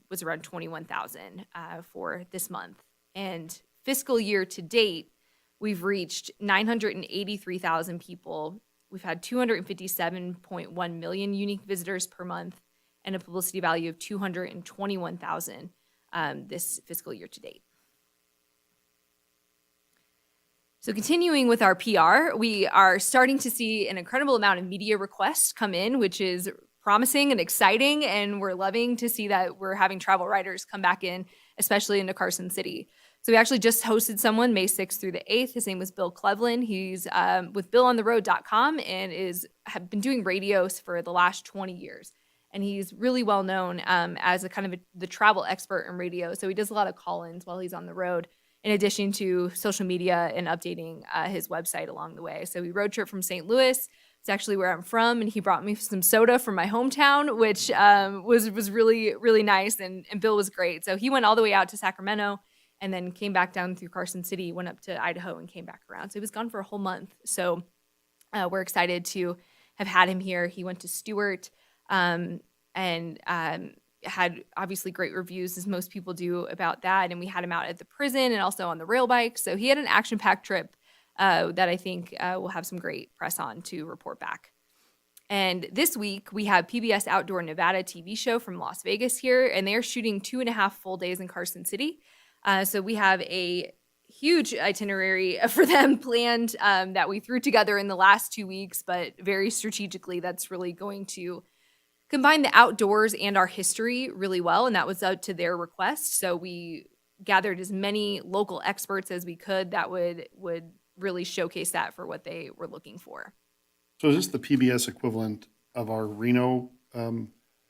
was around 21,000 for this month. And fiscal year to date, we've reached 983,000 people. We've had 257.1 million unique visitors per month and a publicity value of 221,000 this fiscal year to date. So continuing with our PR, we are starting to see an incredible amount of media requests come in, which is promising and exciting, and we're loving to see that we're having travel writers come back in, especially into Carson City. So we actually just hosted someone May 6th through the 8th. His name was Bill Cleveland. He's with BillOnTheRoad.com and have been doing radios for the last 20 years. And he's really well known as a kind of the travel expert in radio. So he does a lot of call-ins while he's on the road, in addition to social media and updating his website along the way. So we road trip from St. Louis. It's actually where I'm from, and he brought me some soda from my hometown, which was really, really nice, and Bill was great. So he went all the way out to Sacramento and then came back down through Carson City, went up to Idaho, and came back around. So he was gone for a whole month. So we're excited to have had him here. He went to Stewart and had obviously great reviews, as most people do, about that. And we had him out at the prison and also on the rail bike. So he had an action-packed trip that I think will have some great press on to report back. And this week, we have PBS Outdoor Nevada TV show from Las Vegas here, and they're shooting 2.5 full days in Carson City. So we have a huge itinerary for them planned that we threw together in the last 2 weeks, but very strategically, that's really going to combine the outdoors and our history really well, and that was up to their request. So we gathered as many local experts as we could that would really showcase that for what they were looking for. So is this the PBS equivalent of our Reno?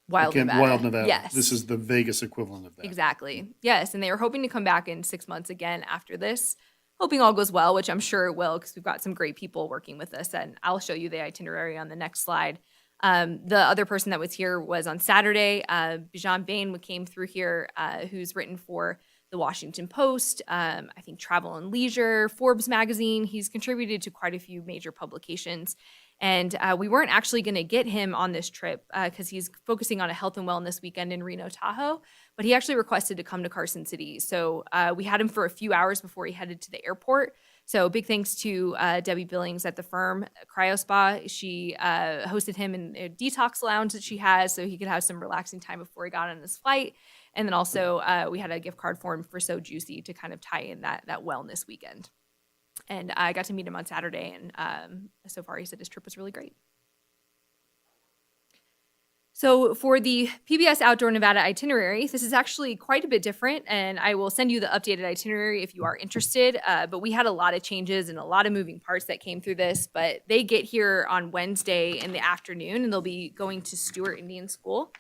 Wild Nevada. Wild Nevada. Yes. This is the Vegas equivalent of that. Exactly. Yes, and they were hoping to come back in 6 months again after this, hoping all goes well, which I'm sure it will, because we've got some great people working with us, and I'll show you the itinerary on the next slide. The other person that was here was on Saturday. Bijan Bain came through here, who's written for the Washington Post, I think Travel and Leisure, Forbes magazine. He's contributed to quite a few major publications. And we weren't actually going to get him on this trip because he's focusing on a health and wellness weekend in Reno Tahoe, but he actually requested to come to Carson City. So we had him for a few hours before he headed to the airport. So big thanks to Debbie Billings at the firm, Cryo Spa. She hosted him in a detox lounge that she has so he could have some relaxing time before he got on his flight. And then also we had a gift card for him for So Juicy to kind of tie in that wellness weekend. And I got to meet him on Saturday, and so far he said his trip was really great. So for the PBS Outdoor Nevada itinerary, this is actually quite a bit different, and I will send you the updated itinerary if you are interested. But we had a lot of changes and a lot of moving parts that came through this, but they get here on Wednesday in the afternoon, and they'll be going to Stewart Indian School,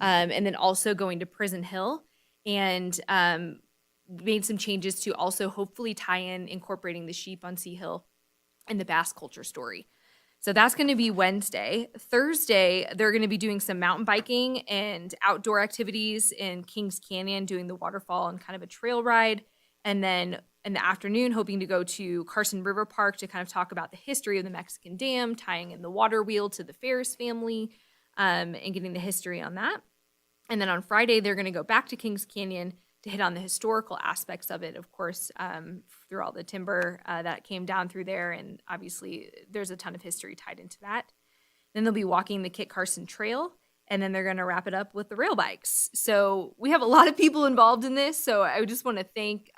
and then also going to Prison Hill, and made some changes to also hopefully tie in incorporating the sheep on Sea Hill and the bass culture story. So that's going to be Wednesday. Thursday, they're going to be doing some mountain biking and outdoor activities in Kings Canyon, doing the waterfall and kind of a trail ride. And then in the afternoon, hoping to go to Carson River Park to kind of talk about the history of the Mexican Dam, tying in the water wheel to the Ferris family, and getting the history on that. And then on Friday, they're going to go back to Kings Canyon to hit on the historical aspects of it, of course, through all the timber that came down through there. And obviously, there's a ton of history tied into that. Then they'll be walking the Kit Carson Trail, and then they're going to wrap it up with the rail bikes. So we have a lot of people involved in this. So I just want to thank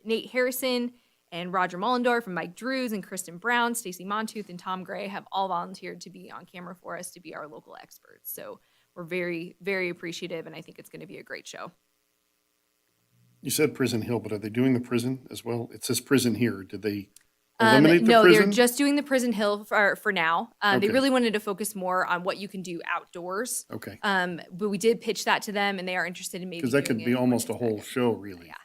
Nate Harrison and Roger Mullendorf and Mike Drews and Kristen Brown, Stacy Montooth, and Tom Gray have all volunteered to be on camera for us, to be our local experts. So we're very, very appreciative, and I think it's going to be a great show. You said Prison Hill, but are they doing the prison as well? It says prison here. Did they eliminate the No, prison? they're just doing the Prison Hill for now. They Okay. really wanted to focus more on what you can do outdoors. Okay, But we did pitch that to them, and they are interested in maybe because that doing could be it almost a when whole it's back. show, really. Yeah.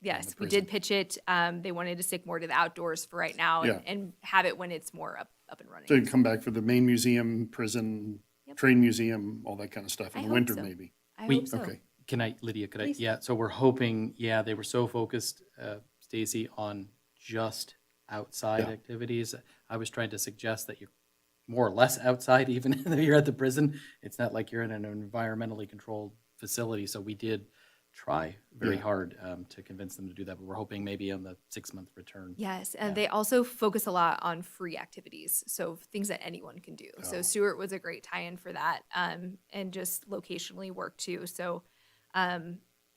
Yes, the we prison. did pitch it. They wanted to stick more to the outdoors for right now, Yeah. and have it when it's more up and running. So you come back for the main museum, prison, Yep. train museum, all that kind of stuff I in the hope winter, so. maybe. I We- hope so. Okay. Can I, Lydia, could I? Please. Yeah, so we're hoping, they were so focused, Stacy, on just outside Yeah. activities. I was trying to suggest that you're more or less outside, even though you're at the prison. It's not like you're in an environmentally controlled facility. So we did try very Yeah. hard to convince them to do that, but we're hoping maybe on the 6-month return. Yes, and Yeah. they also focus a lot on free activities, so things that anyone can do. Oh. So Stewart was a great tie-in for that, and just locationally work too. So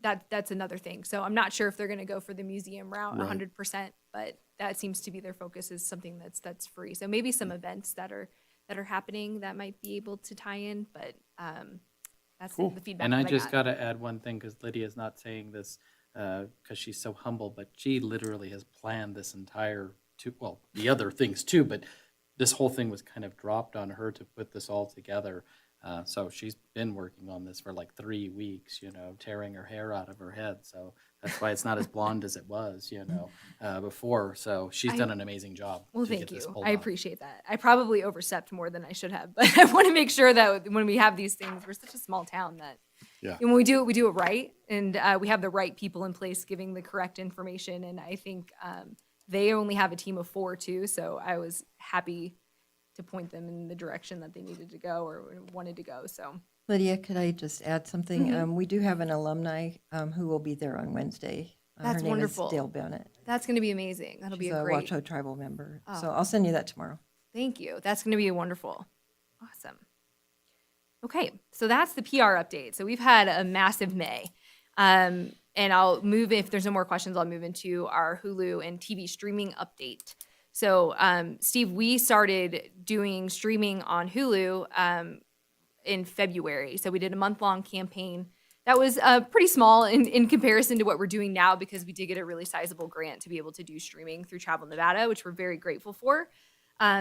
that's another thing. So I'm not sure if they're going to go for the museum route Right. 100%, but that seems to be their focus, is something that's free. So maybe some events that are happening that might be able to tie in, but that's Cool. the feedback. And I that just got. got to add one thing, because Lydia's not saying this because she's so humble, but she literally has planned this entire, the other things too, but this whole thing was kind of dropped on her to put this all together. So she's been working on this for like 3 weeks, tearing her hair out of her head. So that's why it's not as blonde as it was, before. So she's done an amazing job. Well, to thank get this you. pulled I off. appreciate that. I probably overstepped more than I should have, but I want to make sure that when we have these things, we're such a small town that Yeah. and when we do it right, and we have the right people in place giving the correct information. And I think they only have a team of 4 too, so I was happy to point them in the direction that they needed to go or wanted to go. So Lydia, could I just add something? Mm-hmm. We do have an alumni who will be there on Wednesday. That's Her name wonderful. is Dale Bennett. that's going to be amazing. That'll She's be a a great. Washoe tribal member. So Oh. I'll send you that tomorrow. Thank you. That's going to be wonderful. Awesome. Okay, so that's the PR update. So we've had a massive May. And I'll move, if there's no more questions, I'll move into our Hulu and TV streaming update. So, Steve, we started doing streaming on Hulu in February. So we did a month-long campaign. That was pretty small in comparison to what we're doing now, because we did get a really sizable grant to be able to do streaming through Travel Nevada, which we're very grateful for.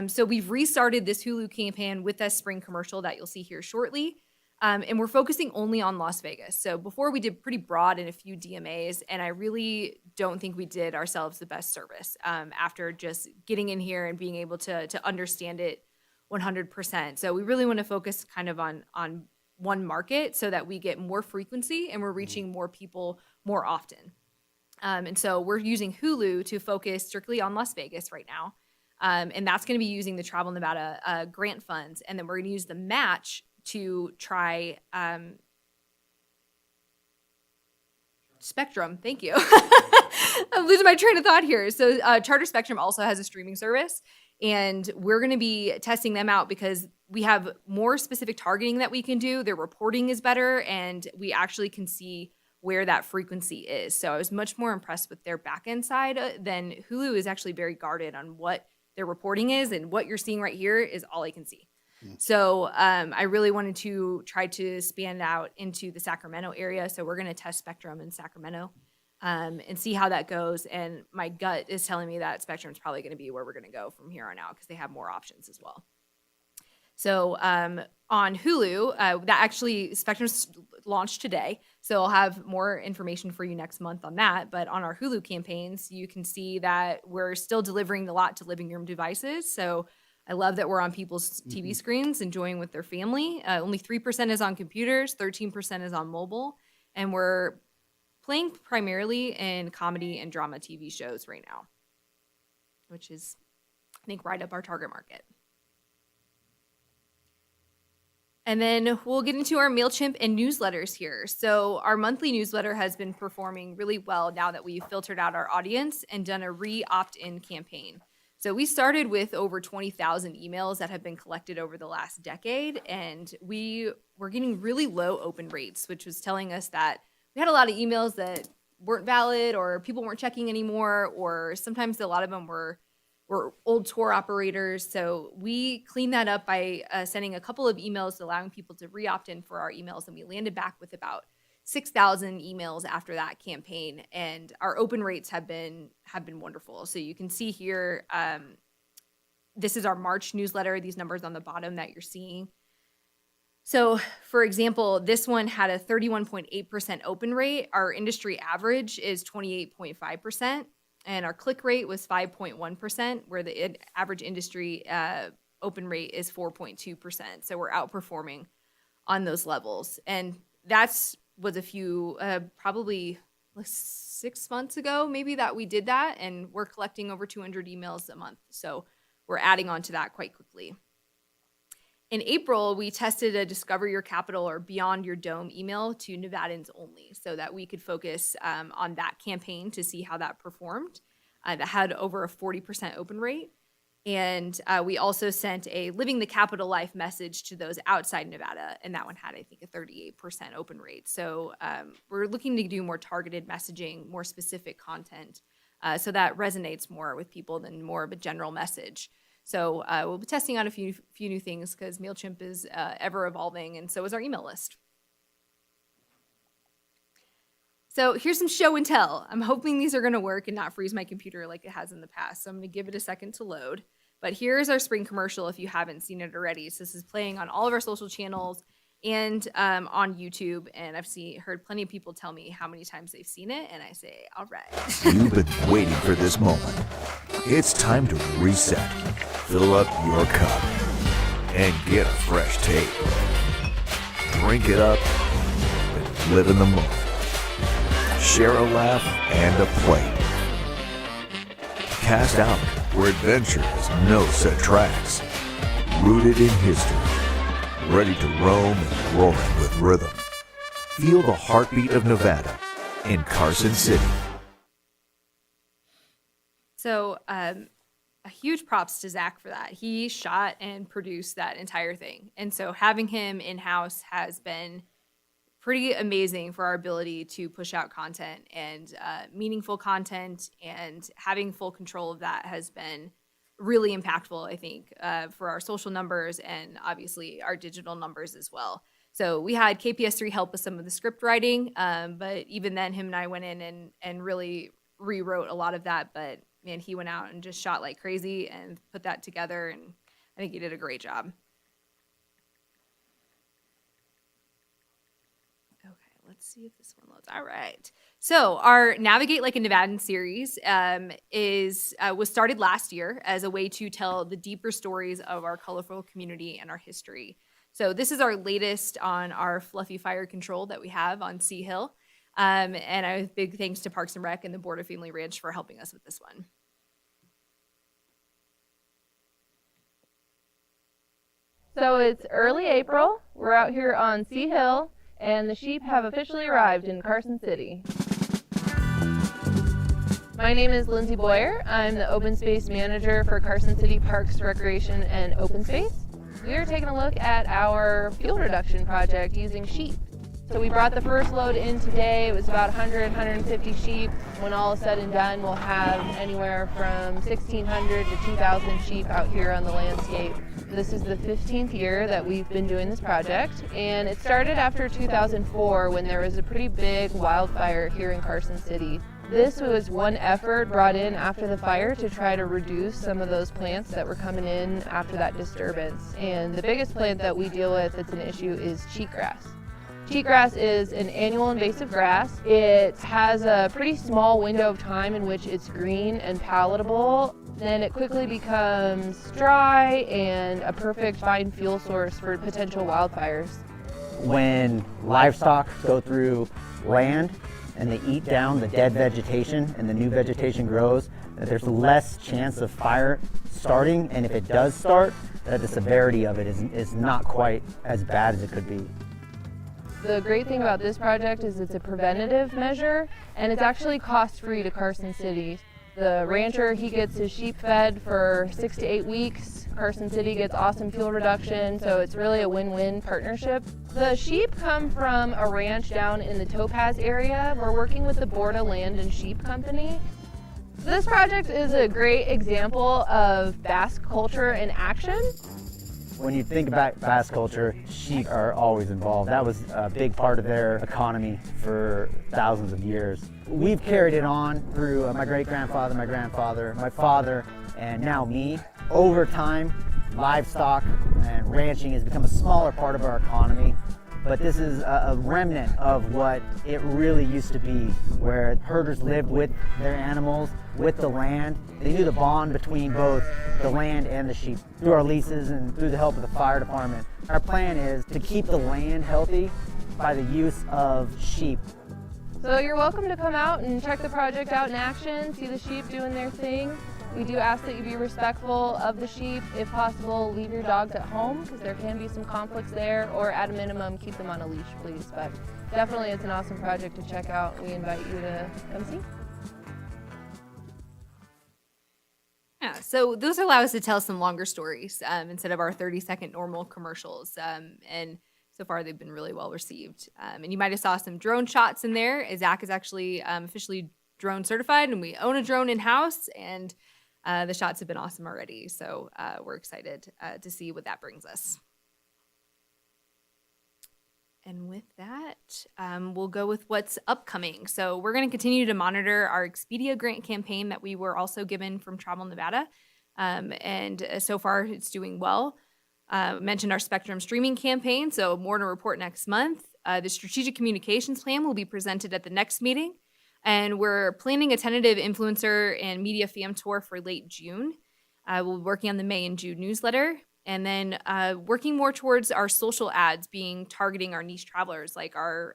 So we've restarted this Hulu campaign with that spring commercial that you'll see here shortly. And we're focusing only on Las Vegas. So before we did pretty broad in a few DMAs, and I really don't think we did ourselves the best service after just getting in here and being able to understand it 100%. So we really want to focus kind of on one market so that we get more frequency and we're reaching more people more often. And so we're using Hulu to focus strictly on Las Vegas right now. And that's going to be using the Travel Nevada grant funds. And then we're going to use the match to try Spectrum. Thank you. I'm losing my train of thought here. So Charter Spectrum also has a streaming service, and we're going to be testing them out because we have more specific targeting that we can do. Their reporting is better, and we actually can see where that frequency is. So I was much more impressed with their back-end side than Hulu is actually very guarded on what their reporting is, and what you're seeing right here is all I can see. So I really wanted to try to span out into the Sacramento area. So we're going to test Spectrum in Sacramento and see how that goes. And my gut is telling me that Spectrum is probably going to be where we're going to go from here on out, because they have more options as well. So on Hulu, that actually Spectrum's launched today. So I'll have more information for you next month on that. But on our Hulu campaigns, you can see that we're still delivering a lot to living room devices. So I love that we're on people's TV screens, enjoying with their family. Only 3% is on computers, 13% is on mobile. And we're playing primarily in comedy and drama TV shows right now, which is, I think, right up our target market. And then we'll get into our MailChimp and newsletters here. So our monthly newsletter has been performing really well now that we've filtered out our audience and done a re-opt-in campaign. So we started with over 20,000 emails that have been collected over the last decade, and we were getting really low open rates, which was telling us that we had a lot of emails that weren't valid or people weren't checking anymore, or sometimes a lot of them were old tour operators. So we cleaned that up by sending a couple of emails allowing people to re-opt in for our emails, and we landed back with about 6,000 emails after that campaign, and our open rates have been wonderful. So you can see here, this is our March newsletter, these numbers on the bottom that you're seeing. So for example, this one had a 31.8% open rate. Our industry average is 28.5%, and our click rate was 5.1%, where the average industry open rate is 4.2%. So we're outperforming on those levels. And was a few, probably like 6 months ago, maybe, that we did that, and we're collecting over 200 emails a month. So we're adding on to that quite quickly. In April, we tested a Discover Your Capital or Beyond Your Dome email to Nevadans only, so that we could focus on that campaign to see how that performed. That had over a 40% open rate. And we also sent a Living the Capital Life message to those outside Nevada, and that one had, I think, a 38% open rate. So we're looking to do more targeted messaging, more specific content, so that resonates more with people than more of a general message. So we'll be testing out a few new things, because MailChimp is ever evolving, and so is our email list. So here's some show and tell. I'm hoping these are going to work and not freeze my computer like it has in the past. So I'm going to give it a second to load. But here's our spring commercial if you haven't seen it already. So this is playing on all of our social channels and on YouTube. And I've heard plenty of people tell me how many times they've seen it. And I say, all right. You've been waiting for this moment. It's time to reset. Fill up your cup and get a fresh take. Drink it up and live in the moment. Share a laugh and a plate. Cast out where adventure has no set tracks. Rooted in history. Ready to roam and roaring with rhythm. Feel the heartbeat of Nevada in Carson City. So a huge props to Zach for that. He shot and produced that entire thing. And so having him in-house has been pretty amazing for our ability to push out content and meaningful content, and having full control of that has been really impactful, I think, for our social numbers and obviously our digital numbers as well. So we had KPS3 help with some of the script writing, but even then him and I went in and really rewrote a lot of that. But man, he went out and just shot like crazy and put that together, and I think he did a great job. Let's see if this one loads. All right. So our Navigate Like a Nevadan series was started last year as a way to tell the deeper stories of our colorful community and our history. So this is our latest on our fluffy fire control that we have on Sea Hill. And a big thanks to Parks and Rec and the Board of Family Ranch for helping us with this one. So it's early April. We're out here on Sea Hill, and the sheep have officially arrived in Carson City. My name is Lindsay Boyer. I'm the Open Space Manager for Carson City Parks, Recreation, and Open Space. We are taking a look at our fuel reduction project using sheep. So we brought the first load in today. It was about 150 sheep. When all is said and done, we'll have anywhere from 1,600 to 2,000 sheep out here on the landscape. This is the 15th year that we've been doing this project, and it started after 2004 when there was a pretty big wildfire here in Carson City. This was one effort brought in after the fire to try to reduce some of those plants that were coming in after that disturbance. And the biggest plant that we deal with that's an issue is cheatgrass. Cheatgrass is an annual invasive grass. It has a pretty small window of time in which it's green and palatable. Then it quickly becomes dry and a perfect fine fuel source for potential wildfires. When livestock go through land and they eat down the dead vegetation and the new vegetation grows, that there's less chance of fire starting, and if it does start, that the severity of it is not quite as bad as it could be. The great thing about this project is it's a preventative measure, and it's actually cost-free to Carson City. The rancher, he gets his sheep fed for 6 to 8 weeks. Carson City gets awesome fuel reduction, so it's really a win-win partnership. The sheep come from a ranch down in the Topaz area. We're working with the Borda Land and Sheep Company. This project is a great example of Basque culture in action. When you think about Basque culture, sheep are always involved. That was a big part of their economy for thousands of years. We've carried it on through my great-grandfather, my grandfather, my father, and now me. Over time, livestock and ranching has become a smaller part of our economy, but this is a remnant of what it really used to be, where herders lived with their animals, with the land. They knew the bond between both the land and the sheep. Through our leases and through the help of the fire department, our plan is to keep the land healthy by the use of sheep. So you're welcome to come out and check the project out in action, see the sheep doing their thing. We do ask that you be respectful of the sheep. If possible, leave your dogs at home because there can be some conflicts there, or at a minimum, keep them on a leash, please. But definitely it's an awesome project to check out. We invite you to come see. Yeah, so those allow us to tell some longer stories instead of our 30-second normal commercials. And so far, they've been really well received. And you might have saw some drone shots in there. Zach is actually officially drone certified, and we own a drone in-house, and the shots have been awesome already. So we're excited to see what that brings us. And with that, we'll go with what's upcoming. So we're going to continue to monitor our Expedia grant campaign that we were also given from Travel Nevada. And so far, it's doing well. Mentioned our Spectrum streaming campaign, so more to report next month. The strategic communications plan will be presented at the next meeting. And we're planning a tentative influencer and media fam tour for late June. We'll be working on the May and June newsletter. And then working more towards our social ads targeting our niche travelers, like our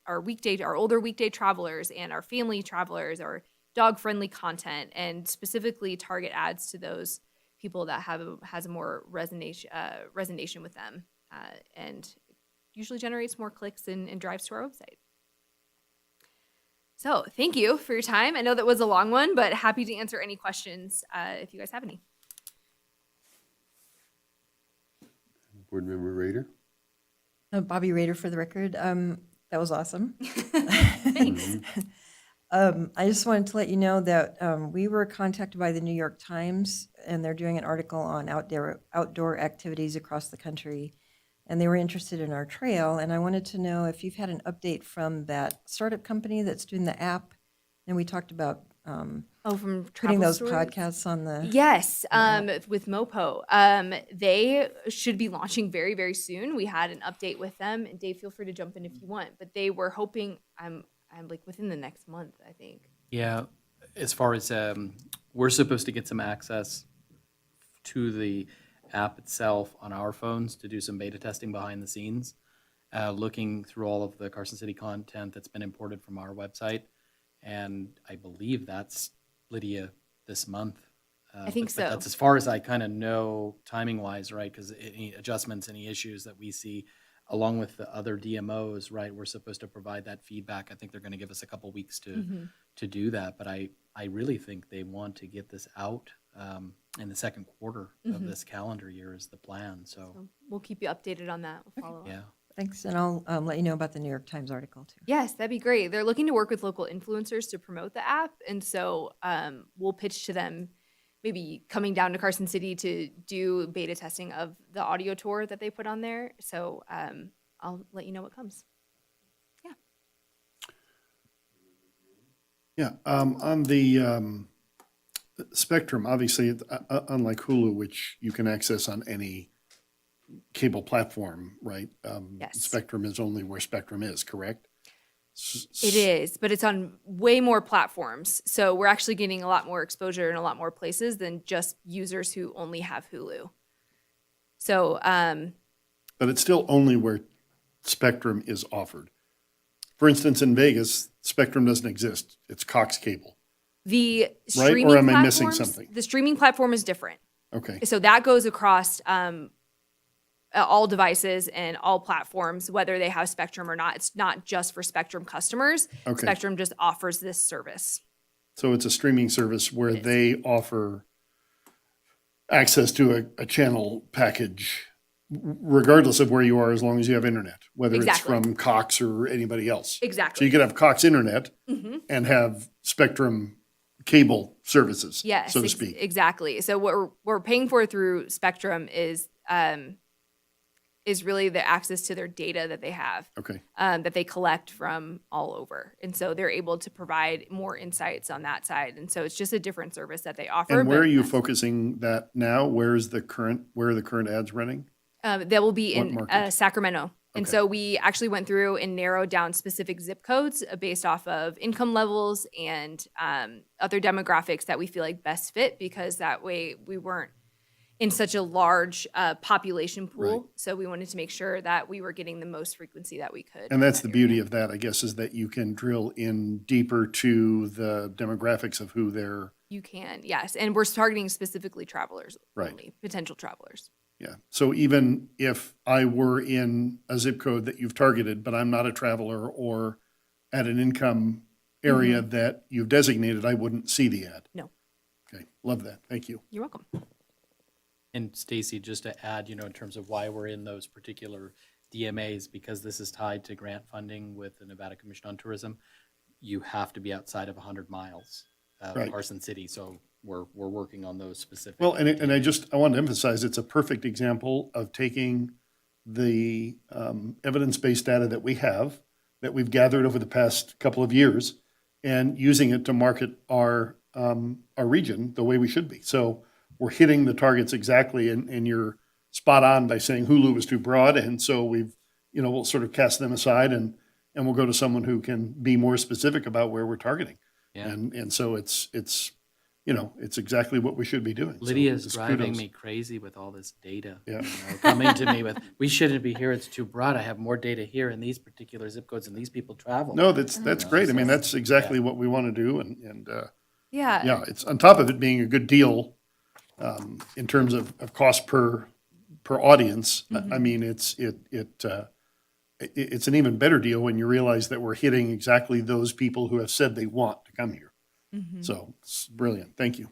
older weekday travelers and our family travelers, our dog-friendly content, and specifically target ads to those people that has a more resonation with them, and usually generates more clicks and drives to our website. So thank you for your time. I know that was a long one, but happy to answer any questions if you guys have any. Board Member Rader? Bobby Rader for the record. That was awesome. Thanks. I just wanted to let you know that we were contacted by the New York Times, and they're doing an article on outdoor activities across the country, and they were interested in our trail. And I wanted to know if you've had an update from that startup company that's doing the app, and we talked about From putting Travel those Stories? podcasts on the. Yes, with Mopo. They should be launching very, very soon. We had an update with them, and Dave, feel free to jump in if you want. But they were hoping, I'm like within the next month, I think. Yeah, as far as we're supposed to get some access to the app itself on our phones to do some beta testing behind the scenes, looking through all of the Carson City content that's been imported from our website. And I believe that's, Lydia, this month. I think but so. That's as far as I kind of know timing-wise, right? Because any adjustments, any issues that we see, along with the other DMOs, right, we're supposed to provide that feedback. I think they're going to give us a couple weeks to do that. But I really think they want to get this out in the second quarter of this calendar year is the plan. So We'll keep you updated on that. We'll follow up. yeah. Thanks, and I'll let you know about the New York Times article too. Yes, that'd be great. They're looking to work with local influencers to promote the app. And so we'll pitch to them maybe coming down to Carson City to do beta testing of the audio tour that they put on there. So I'll let you know what comes. Yeah, on the Spectrum, obviously, unlike Hulu, which you can access on any cable platform, right? Yes. Spectrum is only where Spectrum is, correct? It is, but it's on way more platforms. So we're actually getting a lot more exposure in a lot more places than just users who only have Hulu. So, But it's still only where Spectrum is offered. For instance, in Vegas, Spectrum doesn't exist. It's Cox Cable. the Right? streaming Or am I missing platforms- something? The streaming platform is different. Okay. So that goes across all devices and all platforms, whether they have Spectrum or not. It's not just for Spectrum customers. Okay. Spectrum just offers this service. So it's a streaming service where they offer access to a channel package regardless of where you are, as long as you have internet, whether Exactly. it's from Cox or anybody else. So Exactly. you could have Cox internet Mm-hmm. and have Spectrum cable services, Yes, so to speak. exactly. So what we're paying for through Spectrum is really the access to their data that they have, Okay. that they collect from all over, and so they're able to provide more insights on that side. And so it's just a different service that they offer. And where but are you that's- focusing that now? Where are the current ads running? That will be What in market? Sacramento. And Okay. so we actually went through and narrowed down specific zip codes based off of income levels and other demographics that we feel like best fit, because that way we weren't in such a large population pool. Right. So we wanted to make sure that we were getting the most frequency that we could. And that's the beauty of that, I guess, is that you can drill in deeper to the demographics of who they're, You can, yes. And we're targeting specifically travelers Right. only, potential travelers. yeah. So even if I were in a zip code that you've targeted, but I'm not a traveler or at an income area that you've designated, I wouldn't see the ad. No. Okay, love that. Thank you. You're welcome. And Stacy, just to add, in terms of why we're in those particular DMAs, because this is tied to grant funding with the Nevada Commission on Tourism, you have to be outside of 100 miles of Right. Carson City. So we're working on those specific. Well, and I want to emphasize, it's a perfect example of taking the evidence-based data that we have, that we've gathered over the past couple of years, and using it to market our region the way we should be. So we're hitting the targets exactly, and you're spot on by saying Hulu was too broad, and so we'll sort of cast them aside, and we'll go to someone who can be more specific about where we're targeting. Yeah. And so it's exactly what we should be doing. So Lydia's just driving kudos. me crazy with all this data. Yeah. Coming to me with, we shouldn't be here, it's too broad. I have more data here in these particular zip codes and these people travel. No, that's great. I mean, that's exactly what we want to do, and Yeah. yeah, it's on top of it being a good deal in terms of cost per audience. I mean, it's an even better deal when you realize that we're hitting exactly those people who have said they want to come here. So it's brilliant. Thank you.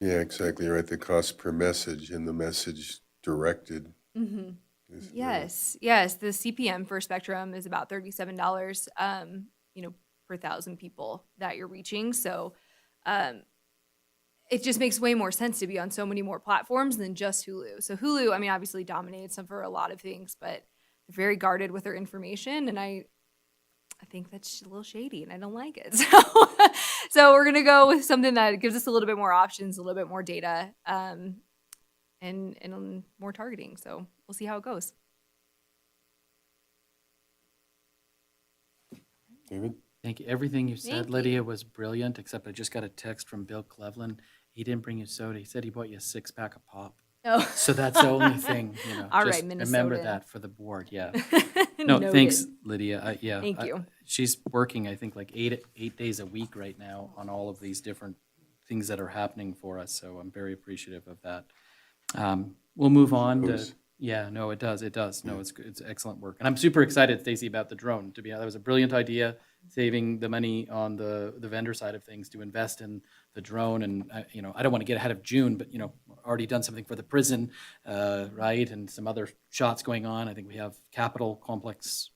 Yeah, exactly right. The cost per message and the message directed. is, Yes, yes. The CPM for Spectrum is about $37, per 1,000 people that you're reaching. So it just makes way more sense to be on so many more platforms than just Hulu. So Hulu, I mean, obviously dominates them for a lot of things, but they're very guarded with their information, and I think that's a little shady, and I don't like it. So we're gonna go with something that gives us a little bit more options, a little bit more data, and more targeting. So we'll see how it goes. David? Thank you. Everything you said, Thank you. Lydia, was brilliant, except I just got a text from Bill Cleveland. He didn't bring you soda. He said he bought you a 6-pack of pop. Oh, So that's the only thing, All just right, remember Minnesota. that for the board, yeah. No, Noted. thanks, Lydia. Yeah. Thank you. She's working, I think, like eight days a week right now on all of these different things that are happening for us, so I'm very appreciative of that. We'll move on to, Kudos. yeah, no, it does. No, it's good. It's excellent work. And I'm super excited, Stacy, about the drone. To be honest, that was a brilliant idea, saving the money on the vendor side of things to invest in the drone. And, I don't want to get ahead of June, but, already done something for the prison, right? And some other shots going on. I think we have Capitol Complex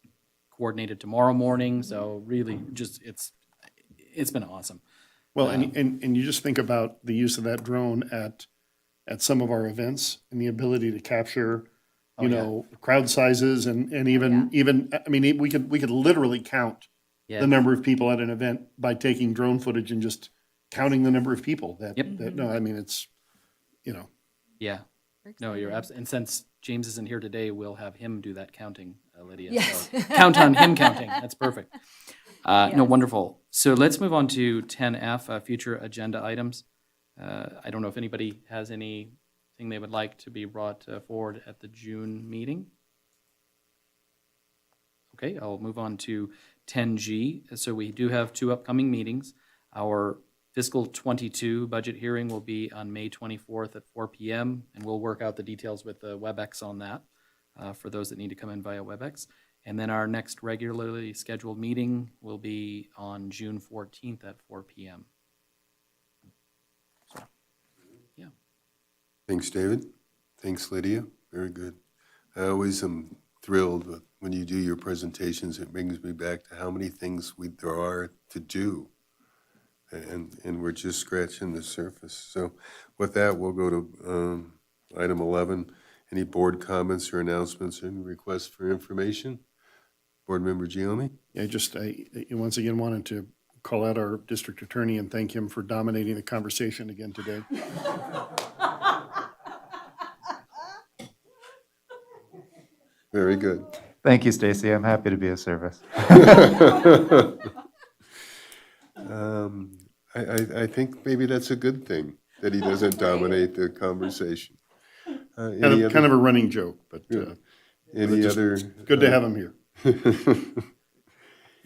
coordinated tomorrow morning. So really just, it's been awesome. Well, and you just think about the use of that drone at some of our events and the ability to capture, crowd sizes and even, I mean, we could literally count Yeah. the number of people at an event by taking drone footage and just counting the number of people no, I mean, it's, Yeah. No, you're absolutely, and since James isn't here today, we'll have him do that counting, Lydia. Yes. So count on him counting. That's perfect. No, Yes. wonderful. So let's move on to 10F, future agenda items. I don't know if anybody has anything they would like to be brought forward at the June meeting. Okay, I'll move on to 10G. So we do have 2 upcoming meetings. Our fiscal '22 budget hearing will be on May 24th at 4 p.m., and we'll work out the details with the WebEx on that for those that need to come in via WebEx. And then our next regularly scheduled meeting will be on June 14th at 4 p.m. So, yeah. Thanks, David. Thanks, Lydia. Very good. I always am thrilled when you do your presentations. It brings me back to how many things there are to do. And we're just scratching the surface. So with that, we'll go to item 11. Any board comments or announcements and requests for information? Board Member Giomi? I once again wanted to call out our district attorney and thank him for dominating the conversation again today. Very good. Thank you, Stacy. I'm happy to be of service. I think maybe that's a good thing, that he doesn't dominate the conversation. Any Kind of a running joke, but Any just- other? it's good to have him here.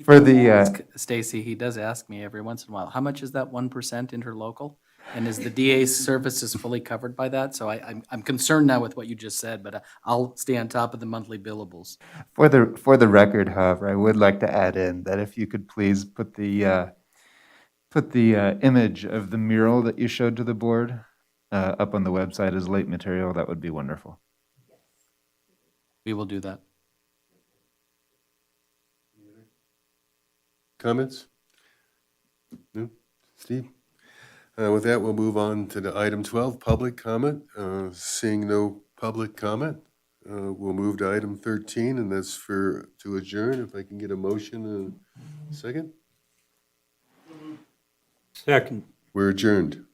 For the Stacy, he does ask me every once in a while, how much is that 1% interlocal? And is the DA's services fully covered by that? So I'm concerned now with what you just said, but I'll stay on top of the monthly billables. for the record, however, I would like to add in that if you could please put the image of the mural that you showed to the board up on the website as late material, that would be wonderful. We will do that. Comments? No? Steve? With that, we'll move on to the item 12, public comment. Seeing no public comment, we'll move to item 13, and that's to adjourn. If I can get a motion and a second? Second. We're adjourned.